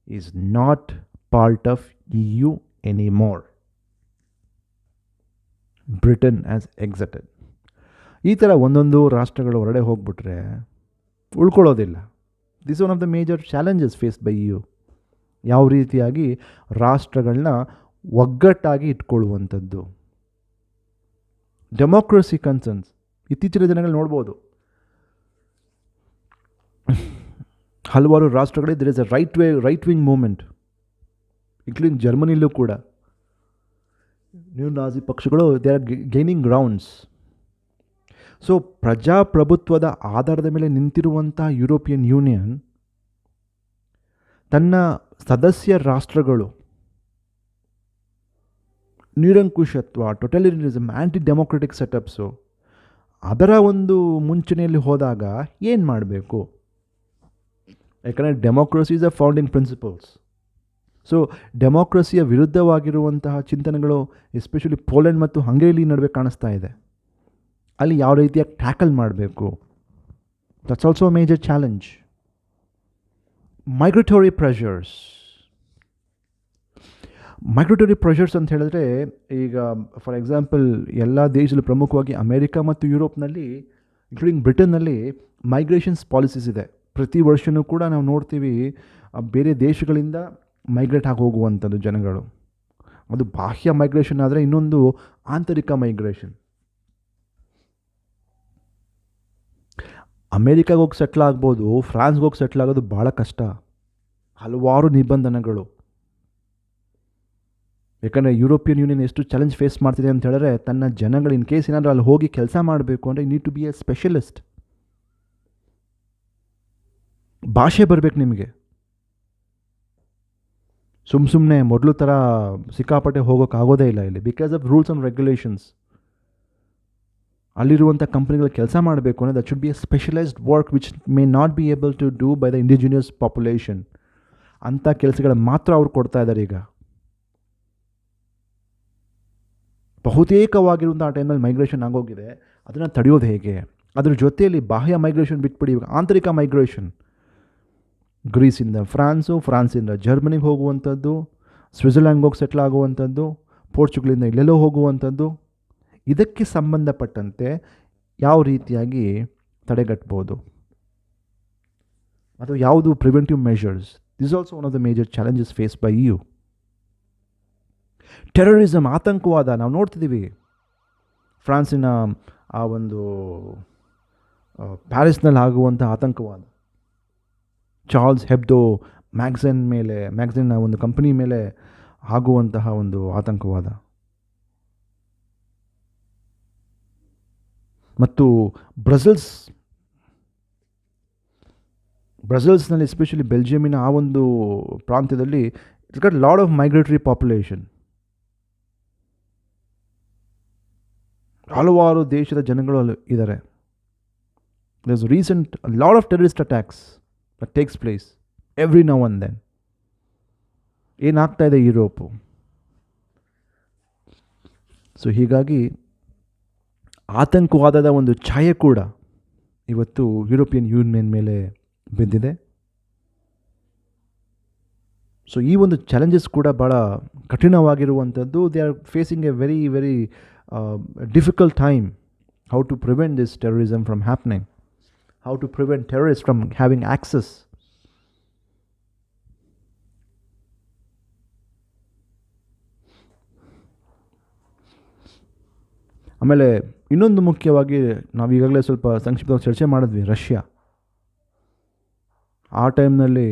is not part of EU anymore. Britain has exited. ಈ ಥರ ಒಂದೊಂದು ರಾಷ್ಟ್ರಗಳು ಹೊರಡೆ ಹೋಗ್ಬಿಟ್ರೆ ಉಳ್ಕೊಳ್ಳೋದಿಲ್ಲ. This one of the major challenges faced by EU. ಯಾವ ರೀತಿಯಾಗಿ ರಾಷ್ಟ್ರಗಳನ್ನ ಒಗ್ಗಟ್ಟಾಗಿ ಇಟ್ಕೊಳ್ಳುವಂಥದ್ದು. ಡೆಮೋಕ್ರಸಿ ಕನ್ಸರ್ನ್ಸ್ ಇತ್ತೀಚಿನ ದಿನಗಳು ನೋಡ್ಬೋದು, ಹಲವಾರು ರಾಷ್ಟ್ರಗಳಲ್ಲಿ there is a right wing movement, including ಜರ್ಮನಿಲೂ ಕೂಡ ನ್ಯೂ ನಾಜಿ ಪಕ್ಷಗಳು they are gaining grounds. So ಪ್ರಜಾಪ್ರಭುತ್ವದ ಆಧಾರದ ಮೇಲೆ ನಿಂತಿರುವಂಥ ಯುರೋಪಿಯನ್ ಯೂನಿಯನ್ ತನ್ನ ಸದಸ್ಯ ರಾಷ್ಟ್ರಗಳು ನಿರಂಕುಶತ್ವ, ಟೊಟಲಿಟರಿಸಮ್, ಆ್ಯಂಟಿ ಡೆಮೋಕ್ರೆಟಿಕ್ ಸೆಟಪ್ಸು ಅದರ ಒಂದು ಮುಂಚೂಣಿಯಲ್ಲಿ ಹೋದಾಗ ಏನು ಮಾಡಬೇಕು? ಯಾಕಂದರೆ democracy is a founding principles. So ಡೆಮೋಕ್ರಸಿಯ ವಿರುದ್ಧವಾಗಿರುವಂತಹ ಚಿಂತನೆಗಳು ಎಸ್ಪೆಷಲಿ ಪೋಲೆಂಡ್ ಮತ್ತು ಹಂಗೇರಿ ನಡುವೆ ಕಾಣಿಸ್ತಾ ಇದೆ. ಅಲ್ಲಿ ಯಾವ ರೀತಿಯಾಗಿ ಟ್ಯಾಕಲ್ ಮಾಡಬೇಕು, that's also a major challenge. Migratory pressures ಅಂತ ಹೇಳಿದ್ರೆ, ಈಗ ಫಾರ್ ಎಕ್ಸಾಂಪಲ್ ಎಲ್ಲ ದೇಶದಲ್ಲಿ ಪ್ರಮುಖವಾಗಿ ಅಮೇರಿಕಾ ಮತ್ತು ಯುರೋಪ್ನಲ್ಲಿ, ಇನ್ಕ್ಲೂಡಿಂಗ್ ಬ್ರಿಟನ್ನಲ್ಲಿ ಮೈಗ್ರೇಷನ್ಸ್ ಪಾಲಿಸೀಸ್ ಇದೆ. ಪ್ರತಿ ವರ್ಷವೂ ಕೂಡ ನಾವು ನೋಡ್ತೀವಿ ಬೇರೆ ದೇಶಗಳಿಂದ ಮೈಗ್ರೇಟ್ ಆಗಿ ಹೋಗುವಂಥದ್ದು ಜನಗಳು. ಅದು ಬಾಹ್ಯ ಮೈಗ್ರೇಷನ್ ಆದರೆ, ಇನ್ನೊಂದು ಆಂತರಿಕ ಮೈಗ್ರೇಷನ್. ಅಮೇರಿಕಾಗೆ ಹೋಗಿ ಸೆಟ್ಲ್ ಆಗ್ಬೋದು, ಫ್ರಾನ್ಸ್ಗೆ ಹೋಗಿ ಸೆಟ್ಲ್ ಆಗೋದು ಭಾಳ ಕಷ್ಟ, ಹಲವಾರು ನಿಬಂಧನೆಗಳು. ಯಾಕಂದರೆ ಯುರೋಪಿಯನ್ ಯೂನಿಯನ್ ಎಷ್ಟು ಚಾಲೆಂಜ್ ಫೇಸ್ ಮಾಡ್ತಿದೆ ಅಂತ ಹೇಳಿದ್ರೆ, ತನ್ನ ಜನಗಳು ಇನ್ ಕೇಸ್ ಏನಾದರೂ ಅಲ್ಲಿ ಹೋಗಿ ಕೆಲಸ ಮಾಡಬೇಕು ಅಂದರೆ need to be a specialist. ಭಾಷೆ ಬರಬೇಕು ನಿಮಗೆ. ಸುಮ್ಮನೆ ಮೊದಲು ಥರ ಸಿಕ್ಕಾಪಟ್ಟೆ ಹೋಗೋಕ್ಕಾಗೋದೇ ಇಲ್ಲ ಇಲ್ಲಿ, because of rules and regulations. ಅಲ್ಲಿರುವಂಥ ಕಂಪ್ನಿಗಳು ಕೆಲಸ ಮಾಡಬೇಕು ಅಂದರೆ that should be a specialised work which may not be able to do by the indigenous population. ಅಂಥ ಕೆಲಸಗಳು ಮಾತ್ರ ಅವ್ರು ಕೊಡ್ತಾ ಇದ್ದಾರೆ. ಈಗ ಬಹುತೇಕವಾಗಿರುವಂಥ ಆ ಟೈಮಲ್ಲಿ ಮೈಗ್ರೇಷನ್ ಆಗೋಗಿದೆ. ಅದನ್ನು ತಡೆಯೋದು ಹೇಗೆ? ಅದ್ರ ಜೊತೆಯಲ್ಲಿ ಬಾಹ್ಯ ಮೈಗ್ರೇಷನ್ ಬಿಟ್ಬಿಡಿ, ಆಂತರಿಕ ಮೈಗ್ರೇಷನ್. ಗ್ರೀಸಿಂದ ಫ್ರಾನ್ಸು, ಫ್ರಾನ್ಸಿಂದ ಜರ್ಮನಿಗೆ ಹೋಗುವಂಥದ್ದು, ಸ್ವಿಟ್ಜರ್ಲ್ಯಾಂಡ್ಗೆ ಹೋಗಿ ಸೆಟ್ಲ್ ಆಗುವಂಥದ್ದು, ಪೋರ್ಚುಗಲಿಂದ ಇಲ್ಲೆಲ್ಲೋ ಹೋಗುವಂಥದ್ದು. ಇದಕ್ಕೆ ಸಂಬಂಧಪಟ್ಟಂತೆ ಯಾವ ರೀತಿಯಾಗಿ ತಡೆಗಟ್ಬೋದು, ಅಥವಾ ಯಾವುದು preventive measures? This also one of the major challenges face by EU. Terrorism, ಆತಂಕವಾದ ನಾವು ನೋಡ್ತಿದ್ದೀವಿ. ಫ್ರಾನ್ಸಿನ ಆ ಒಂದು ಪ್ಯಾರಿಸ್ನಲ್ಲಿ ಆಗುವಂಥ ಆತಂಕವಾದ, ಚಾರ್ಲ್ಸ್ ಹೆಬ್ಡೋ ಮ್ಯಾಗ್ಝಿನ್ನ ಒಂದು ಕಂಪನಿ ಮೇಲೆ ಆಗುವಂತಹ ಒಂದು ಆತಂಕವಾದ, ಮತ್ತು ಬ್ರಸೆಲ್ಸ್ನಲ್ಲಿ ಎಸ್ಪೆಷಲಿ ಬೆಲ್ಜಿಯಮಿನ ಆ ಒಂದು ಪ್ರಾಂತ್ಯದಲ್ಲಿ it's got lot of migratory population. ಹಲವಾರು ದೇಶದ ಜನಗಳು ಅಲ್ಲಿ ಇದ್ದಾರೆ. There's recent a lot of terrorist attacks that takes place every now and then. ಏನಾಗ್ತಾ ಇದೆ ಯುರೋಪು. ಸೊ ಹೀಗಾಗಿ ಆತಂಕವಾದದ ಒಂದು ಛಾಯೆ ಕೂಡ ಇವತ್ತು ಯುರೋಪಿಯನ್ ಯೂನಿಯನ್ ಮೇಲೆ ಬಿದ್ದಿದೆ. ಸೊ ಈ ಒಂದು ಚಾಲೆಂಜಸ್ ಕೂಡ ಭಾಳ ಕಠಿಣವಾಗಿರುವಂಥದ್ದು. They are facing a very very difficult time. How to prevent this terrorism from happening, how to prevent terrorist from having access. ಆಮೇಲೆ ಇನ್ನೊಂದು ಮುಖ್ಯವಾಗಿ ನಾವು ಈಗಾಗಲೇ ಸ್ವಲ್ಪ ಸಂಕ್ಷಿಪ್ತವಾಗಿ ಚರ್ಚೆ ಮಾಡಿದ್ವಿ, ರಷ್ಯಾ. ಆ ಟೈಮ್ನಲ್ಲಿ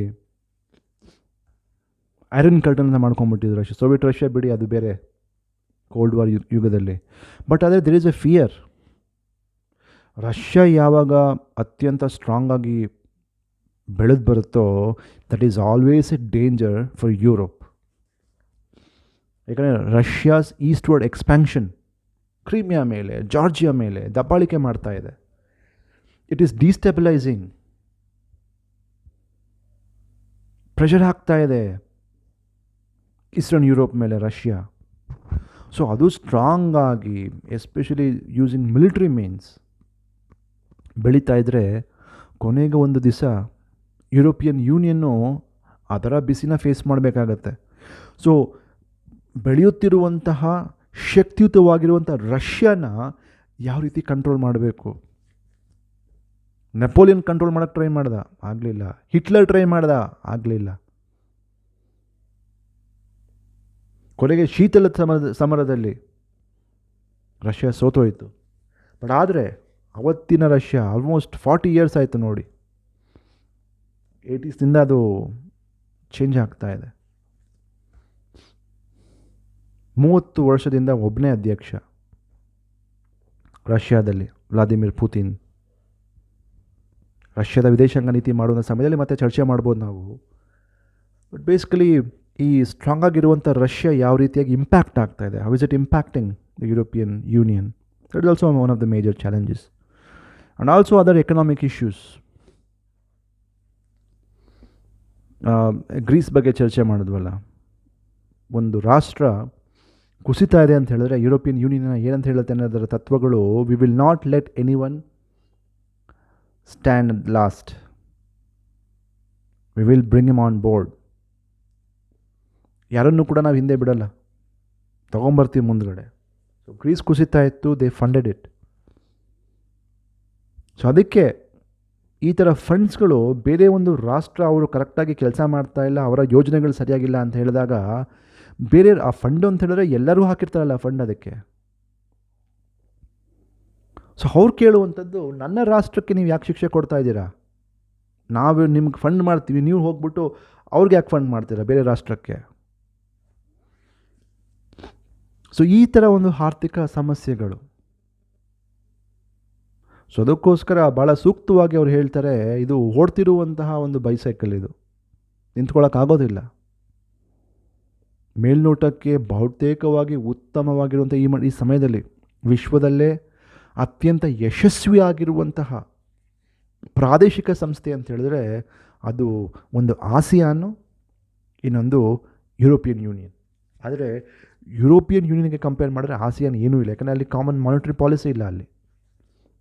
ಐರನ್ ಕರ್ಟನ್ ಅಂತ ಮಾಡ್ಕೊಂಡ್ಬಿಟ್ಟಿದ್ರು ರಷ್ಯಾ. ಸೋವಿಯತ್ ರಷ್ಯಾ ಬಿಡಿ, ಅದು ಬೇರೆ, ಕೋಲ್ಡ್ ವಾರ್ ಯುಗದಲ್ಲಿ. ಬಟ್ ಆದರೆ there is a fear. Russia ಯಾವಾಗ ಅತ್ಯಂತ ಸ್ಟ್ರಾಂಗ್ ಆಗಿ ಬೆಳೆದು ಬರುತ್ತೋ, that is always a danger for Europe. ಯಾಕಂದರೆ ರಷ್ಯಾಸ್ ಈಸ್ಟ್ವರ್ಡ್ ಎಕ್ಸ್ಪ್ಯಾನ್ಷನ್ ಕ್ರೀಮಿಯಾ ಮೇಲೆ, ಜಾರ್ಜಿಯಾ ಮೇಲೆ ದಬ್ಬಾಳಿಕೆ ಮಾಡ್ತಾ ಇದೆ. It is ಡಿಸ್ಟೆಬಿಲೈಸಿಂಗ್. ಪ್ರೆಷರ್ ಹಾಕ್ತಾ ಇದೆ ಈಸ್ಟರ್ನ್ ಯುರೋಪ್ ಮೇಲೆ ರಷ್ಯಾ. ಸೊ ಅದು ಸ್ಟ್ರಾಂಗ್ ಆಗಿ, ಎಸ್ಪೆಷಲಿ ಯೂಸಿಂಗ್ ಮಿಲಿಟ್ರಿ ಮೀನ್ಸ್ ಬೆಳೀತಾ ಇದ್ದರೆ, ಕೊನೆಗೆ ಒಂದು ದಿವಸ ಯುರೋಪಿಯನ್ ಯೂನಿಯನ್ನು ಅದರ ಬಿಸಿನ ಫೇಸ್ ಮಾಡಬೇಕಾಗತ್ತೆ. ಸೊ ಬೆಳೆಯುತ್ತಿರುವಂತಹ ಶಕ್ತಿಯುತವಾಗಿರುವಂಥ ರಷ್ಯಾನ ಯಾವ ರೀತಿ ಕಂಟ್ರೋಲ್ ಮಾಡಬೇಕು? ನೆಪೋಲಿಯನ್ ಕಂಟ್ರೋಲ್ ಮಾಡೋಕ್ಕೆ ಟ್ರೈ ಮಾಡ್ದ, ಆಗಲಿಲ್ಲ. ಹಿಟ್ಲರ್ ಟ್ರೈ ಮಾಡ್ದ, ಆಗಲಿಲ್ಲ. ಕೊನೆಗೆ ಶೀತಲ ಸಮರದಲ್ಲಿ ರಷ್ಯಾ ಸೋತೋಯಿತು. ಬಟ್ ಆದರೆ ಅವತ್ತಿನ ರಷ್ಯಾ ಆಲ್ಮೋಸ್ಟ್ 40 ಇಯರ್ಸ್ ಆಯಿತು ನೋಡಿ, 80ಸ್ನಿಂದ ಅದು ಚೇಂಜ್ ಆಗ್ತಾ ಇದೆ. 30 ವರ್ಷದಿಂದ ಒಬ್ಬನೇ ಅಧ್ಯಕ್ಷ ರಷ್ಯಾದಲ್ಲಿ, ವ್ಲಾದಿಮಿರ್ ಪುತಿನ್. ರಷ್ಯಾದ ವಿದೇಶಾಂಗ ನೀತಿ ಮಾಡುವ ಸಮಯದಲ್ಲಿ ಮತ್ತೆ ಚರ್ಚೆ ಮಾಡ್ಬೋದು ನಾವು. ಬಟ್ ಬೇಸಿಕಲಿ ಈ ಸ್ಟ್ರಾಂಗ್ ಆಗಿರುವಂಥ ರಷ್ಯಾ ಯಾವ ರೀತಿಯಾಗಿ ಇಂಪ್ಯಾಕ್ಟ್ ಆಗ್ತಾ ಇದೆ, how is it impacting the European Union? That is also one of the major challenges. And also other economic issues. Greece ಬಗ್ಗೆ ಚರ್ಚೆ ಮಾಡಿದ್ವಲ್ಲ, ಒಂದು ರಾಷ್ಟ್ರ ಕುಸಿತಾ ಇದೆ ಅಂತ ಹೇಳಿದ್ರೆ ಯುರೋಪಿಯನ್ ಯೂನಿಯನ್ ಏನಂತ ಹೇಳುತ್ತೆ ಅನ್ನೋದರ ತತ್ವಗಳು, we will not let any one stand last, we will bring him on board. ಯಾರನ್ನೂ ಕೂಡ ನಾವು ಹಿಂದೆ ಬಿಡಲ್ಲ, ತೊಗೊಂಬರ್ತೀವಿ ಮುಂದ್ಗಡೆ. ಸೊ ಗ್ರೀಸ್ ಕುಸಿತಾ ಇತ್ತು, ದೇ ಫಂಡೆಡ್ ಇಟ್. ಸೊ ಅದಕ್ಕೆ ಈ ಥರ ಫಂಡ್ಸ್ಗಳು ಬೇರೆ ಒಂದು ರಾಷ್ಟ್ರ ಅವರು ಕರೆಕ್ಟಾಗಿ ಕೆಲಸ ಮಾಡ್ತಾ ಇಲ್ಲ, ಅವರ ಯೋಜನೆಗಳು ಸರಿಯಾಗಿಲ್ಲ ಅಂತ ಹೇಳಿದಾಗ, ಬೇರೆ ಆ ಫಂಡ್ ಅಂತ ಹೇಳಿದ್ರೆ ಎಲ್ಲರೂ ಹಾಕಿರ್ತಾರಲ್ಲ ಫಂಡ್ ಅದಕ್ಕೆ. ಸೊ ಅವ್ರು ಕೇಳುವಂಥದ್ದು, ನನ್ನ ರಾಷ್ಟ್ರಕ್ಕೆ ನೀವು ಯಾಕೆ ಶಿಕ್ಷೆ ಕೊಡ್ತಾ ಇದ್ದೀರಾ? ನಾವು ನಿಮ್ಗೆ ಫಂಡ್ ಮಾಡ್ತೀವಿ, ನೀವು ಹೋಗ್ಬಿಟ್ಟು ಅವ್ರಿಗೆ ಯಾಕೆ ಫಂಡ್ ಮಾಡ್ತೀರಾ ಬೇರೆ ರಾಷ್ಟ್ರಕ್ಕೆ? ಸೊ ಈ ಥರ ಒಂದು ಆರ್ಥಿಕ ಸಮಸ್ಯೆಗಳು. ಸೊ ಅದಕ್ಕೋಸ್ಕರ ಭಾಳ ಸೂಕ್ತವಾಗಿ ಅವ್ರು ಹೇಳ್ತಾರೆ, ಇದು ಓಡ್ತಿರುವಂತಹ ಒಂದು ಬೈಸೈಕಲ್, ಇದು ನಿಂತ್ಕೊಳ್ಳೋಕ್ಕಾಗೋದಿಲ್ಲ. ಮೇಲ್ನೋಟಕ್ಕೆ ಬಹುತೇಕವಾಗಿ ಉತ್ತಮವಾಗಿರುವಂಥ ಈ ಸಮಯದಲ್ಲಿ ವಿಶ್ವದಲ್ಲೇ ಅತ್ಯಂತ ಯಶಸ್ವಿಯಾಗಿರುವಂತಹ ಪ್ರಾದೇಶಿಕ ಸಂಸ್ಥೆ ಅಂತ ಹೇಳಿದ್ರೆ ಅದು ಒಂದು ಆಸಿಯಾನು, ಇನ್ನೊಂದು ಯುರೋಪಿಯನ್ ಯೂನಿಯನ್. ಆದರೆ ಯುರೋಪಿಯನ್ ಯೂನಿಯನ್ಗೆ ಕಂಪೇರ್ ಮಾಡಿದ್ರೆ ಆಸಿಯಾನ್ ಏನೂ ಇಲ್ಲ. ಯಾಕಂದರೆ ಅಲ್ಲಿ ಕಾಮನ್ ಮಾನಿಟರಿ ಪಾಲಿಸಿ ಇಲ್ಲ.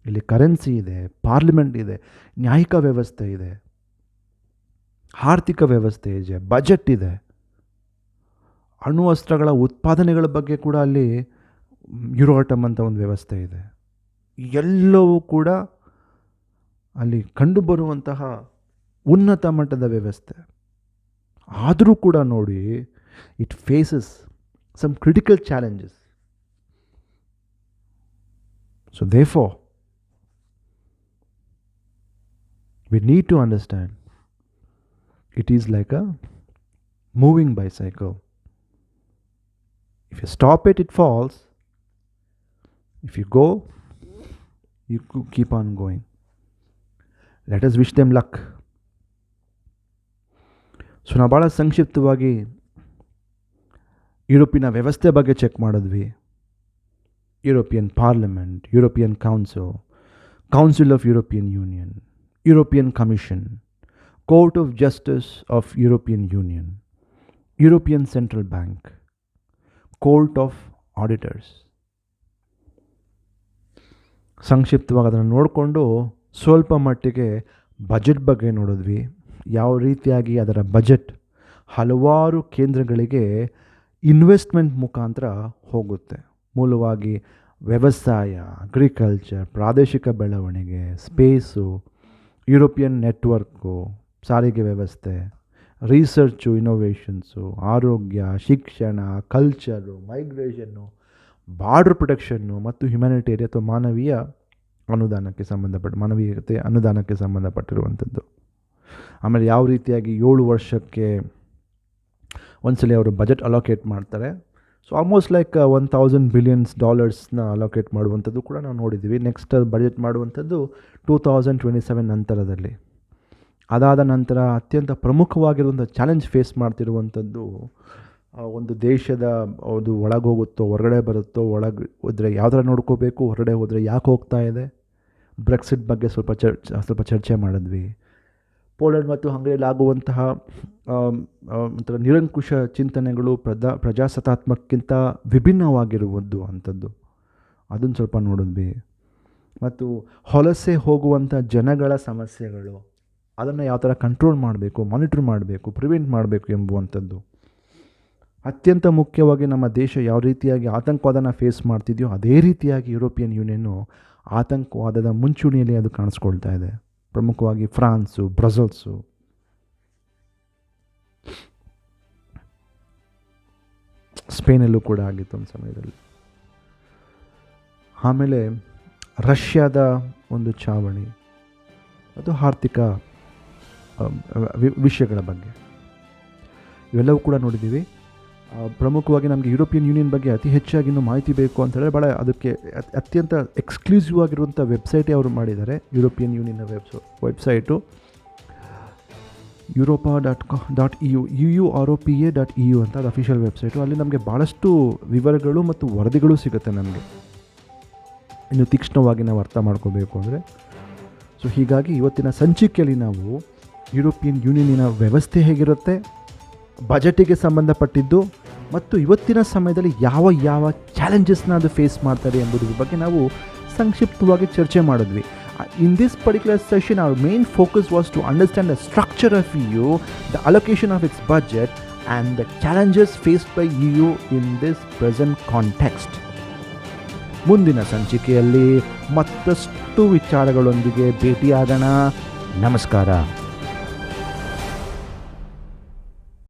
ಇಲ್ಲಿ ಕರೆನ್ಸಿ ಇದೆ, ಪಾರ್ಲಿಮೆಂಟ್ ಇದೆ, ನ್ಯಾಯಿಕ ವ್ಯವಸ್ಥೆ ಇದೆ, ಆರ್ಥಿಕ ವ್ಯವಸ್ಥೆ ಇದೆ, ಬಜೆಟ್ ಇದೆ, ಅಣ್ವಸ್ತ್ರಗಳ ಉತ್ಪಾದನೆಗಳ ಬಗ್ಗೆ ಕೂಡ ಅಲ್ಲಿ ಯುರೋಟಮ್ ಅಂತ ಒಂದು ವ್ಯವಸ್ಥೆ ಇದೆ. ಎಲ್ಲವೂ ಕೂಡ ಅಲ್ಲಿ ಕಂಡುಬರುವಂತಹ ಉನ್ನತ ಮಟ್ಟದ ವ್ಯವಸ್ಥೆ. ಆದರೂ ಕೂಡ ನೋಡಿ, it faces some critical challenges. So therefore, we need to understand it is like a moving bicycle. If you stop it, it falls. If you go, you keep on going. Let us wish them luck. So ನಾವು ಭಾಳ ಸಂಕ್ಷಿಪ್ತವಾಗಿ ಯುರೋಪಿನ ವ್ಯವಸ್ಥೆ ಬಗ್ಗೆ ಚೆಕ್ ಮಾಡಿದ್ವಿ. European parliament, European council, Council of European Union, European Commission, Court of Justice of European Union, European Central Bank, Court of Auditors. ಸಂಕ್ಷಿಪ್ತವಾಗಿ ಅದನ್ನು ನೋಡಿಕೊಂಡು ಸ್ವಲ್ಪ ಮಟ್ಟಿಗೆ ಬಜೆಟ್ ಬಗ್ಗೆ ನೋಡಿದ್ವಿ. ಯಾವ ರೀತಿಯಾಗಿ ಅದರ ಬಜೆಟ್ ಹಲವಾರು ಕೇಂದ್ರಗಳಿಗೆ ಇನ್ವೆಸ್ಟ್ಮೆಂಟ್ ಮುಖಾಂತರ ಹೋಗುತ್ತೆ. ಮೂಲವಾಗಿ ವ್ಯವಸಾಯ, ಅಗ್ರಿಕಲ್ಚರ್, ಪ್ರಾದೇಶಿಕ ಬೆಳವಣಿಗೆ, ಸ್ಪೇಸು, ಯುರೋಪಿಯನ್ ನೆಟ್ವರ್ಕು, ಸಾರಿಗೆ ವ್ಯವಸ್ಥೆ, ರಿಸರ್ಚು, ಇನೋವೇಷನ್ಸು, ಆರೋಗ್ಯ, ಶಿಕ್ಷಣ, ಕಲ್ಚರು, ಮೈಗ್ರೇಷನ್ನು, ಬಾರ್ಡರ್ ಪ್ರೊಟೆಕ್ಷನ್ನು ಮತ್ತು ಹ್ಯುಮ್ಯಾನಿಟೇರಿಯನ್ ಅಥವಾ ಮಾನವೀಯತೆ ಅನುದಾನಕ್ಕೆ ಸಂಬಂಧಪಟ್ಟಿರುವಂಥದ್ದು. ಆಮೇಲೆ ಯಾವ ರೀತಿಯಾಗಿ 7 ವರ್ಷಕ್ಕೆ ಒಂದ್ಸಲ ಅವರು ಬಜೆಟ್ ಅಲೋಕೇಟ್ ಮಾಡ್ತಾರೆ. So almost like $1,000 billion allocate ಮಾಡುವಂಥದ್ದು ಕೂಡ ನಾವು ನೋಡಿದ್ದೀವಿ. ನೆಕ್ಸ್ಟ್ ಬಜೆಟ್ ಮಾಡುವಂಥದ್ದು 2027 ನಂತರದಲ್ಲಿ. ಅದಾದ ನಂತರ ಅತ್ಯಂತ ಪ್ರಮುಖವಾಗಿರುವಂಥ ಚಾಲೆಂಜ್ ಫೇಸ್ ಮಾಡ್ತಿರುವಂಥದ್ದು ಒಂದು ದೇಶದ ಅದು ಒಳಗೋಗುತ್ತೋ ಹೊರಗಡೆ ಬರುತ್ತೋ, ಒಳಗೆ ಹೋದರೆ ಯಾವ ಥರ ನೋಡ್ಕೋಬೇಕು, ಹೊರಗಡೆ ಹೋದರೆ ಯಾಕೆ ಹೋಗ್ತಾ ಇದೆ, ಬ್ರೆಕ್ಸಿಟ್ ಬಗ್ಗೆ ಸ್ವಲ್ಪ ಚರ್ಚೆ ಮಾಡಿದ್ವಿ. ಪೋಲೆಂಡ್ ಮತ್ತು ಹಂಗರಿಯಲ್ಲಿ ಆಗುವಂತಹ ಒಂಥರ ನಿರಂಕುಶ ಚಿಂತನೆಗಳು ಪ್ರಜಾಸತ್ತಾತ್ಮಕ್ಕಿಂತ ವಿಭಿನ್ನವಾಗಿರುವುದು ಅಂಥದ್ದು, ಅದನ್ನು ಸ್ವಲ್ಪ ನೋಡಿದ್ವಿ. ಮತ್ತು ವಲಸೆ ಹೋಗುವಂಥ ಜನಗಳ ಸಮಸ್ಯೆಗಳು, ಅದನ್ನು ಯಾವ ಥರ ಕಂಟ್ರೋಲ್ ಮಾಡಬೇಕು, ಮಾನಿಟರ್ ಮಾಡಬೇಕು, ಪ್ರಿವೆಂಟ್ ಮಾಡಬೇಕು ಎಂಬುವಂಥದ್ದು. ಅತ್ಯಂತ ಮುಖ್ಯವಾಗಿ ನಮ್ಮ ದೇಶ ಯಾವ ರೀತಿಯಾಗಿ ಆತಂಕವಾದನ ಫೇಸ್ ಮಾಡ್ತಿದೆಯೋ ಅದೇ ರೀತಿಯಾಗಿ ಯುರೋಪಿಯನ್ ಯೂನಿಯನ್ನು ಆತಂಕವಾದದ ಮುಂಚೂಣಿಯಲ್ಲಿ ಅದು ಕಾಣಿಸ್ಕೊಳ್ತಾ ಇದೆ. ಪ್ರಮುಖವಾಗಿ ಫ್ರಾನ್ಸು, ಬ್ರಸೆಲ್ಸು, ಸ್ಪೇನಲ್ಲೂ ಕೂಡ ಆಗಿತ್ತು ಒಂದು ಸಮಯದಲ್ಲಿ. ಆಮೇಲೆ ರಷ್ಯಾದ ಒಂದು ಚಾವಣಿ ಮತ್ತು ಆರ್ಥಿಕ ವಿಷಯಗಳ ಬಗ್ಗೆ ಇವೆಲ್ಲವೂ ಕೂಡ ನೋಡಿದ್ದೀವಿ. ಪ್ರಮುಖವಾಗಿ ನಮಗೆ ಯುರೋಪಿಯನ್ ಯೂನಿಯನ್ ಬಗ್ಗೆ ಅತಿ ಹೆಚ್ಚಾಗಿ ಇನ್ನೂ ಮಾಹಿತಿ ಬೇಕು ಅಂತ ಹೇಳಿದ್ರೆ ಭಾಳ ಅದಕ್ಕೆ ಅತ್ಯಂತ ಎಕ್ಸ್ಕ್ಲೂಸಿವ್ ಆಗಿರುವಂಥ ವೆಬ್ಸೈಟೇ ಅವರು ಮಾಡಿದ್ದಾರೆ. ಯುರೋಪಿಯನ್ ಯೂನಿಯನ್ನ ವೆಬ್ಸೈಟು europa.eu UUROPA.eu ಅಂತ ಅದು ಅಫಿಷಿಯಲ್ ವೆಬ್ಸೈಟು. ಅಲ್ಲಿ ನಮಗೆ ಭಾಳಷ್ಟು ವಿವರಗಳು ಮತ್ತು ವರದಿಗಳು ಸಿಗುತ್ತೆ ನಮಗೆ, ಇನ್ನು ತೀಕ್ಷ್ಣವಾಗಿ ನಾವು ಅರ್ಥ ಮಾಡ್ಕೋಬೇಕು ಅಂದರೆ. ಸೊ ಹೀಗಾಗಿ ಇವತ್ತಿನ ಸಂಚಿಕೆಯಲ್ಲಿ ನಾವು ಯುರೋಪಿಯನ್ ಯೂನಿಯನಿನ ವ್ಯವಸ್ಥೆ ಹೇಗಿರುತ್ತೆ, ಬಜೆಟಿಗೆ ಸಂಬಂಧಪಟ್ಟಿದ್ದು ಮತ್ತು ಇವತ್ತಿನ ಸಮಯದಲ್ಲಿ ಯಾವ ಯಾವ ಚಾಲೆಂಜಸ್ನ ಅದು ಫೇಸ್ ಮಾಡ್ತಾರೆ ಎಂಬುದ್ರ ಬಗ್ಗೆ ನಾವು ಸಂಕ್ಷಿಪ್ತವಾಗಿ ಚರ್ಚೆ ಮಾಡಿದ್ವಿ. In this particular session, our main focus was to understand the structure of EU, the allocation of its budget, and the challenges faced by EU in this present context. ಮುಂದಿನ ಸಂಚಿಕೆಯಲ್ಲಿ ಮತ್ತಷ್ಟು ವಿಚಾರಗಳೊಂದಿಗೆ ಭೇಟಿಯಾಗೋಣ. ನಮಸ್ಕಾರ.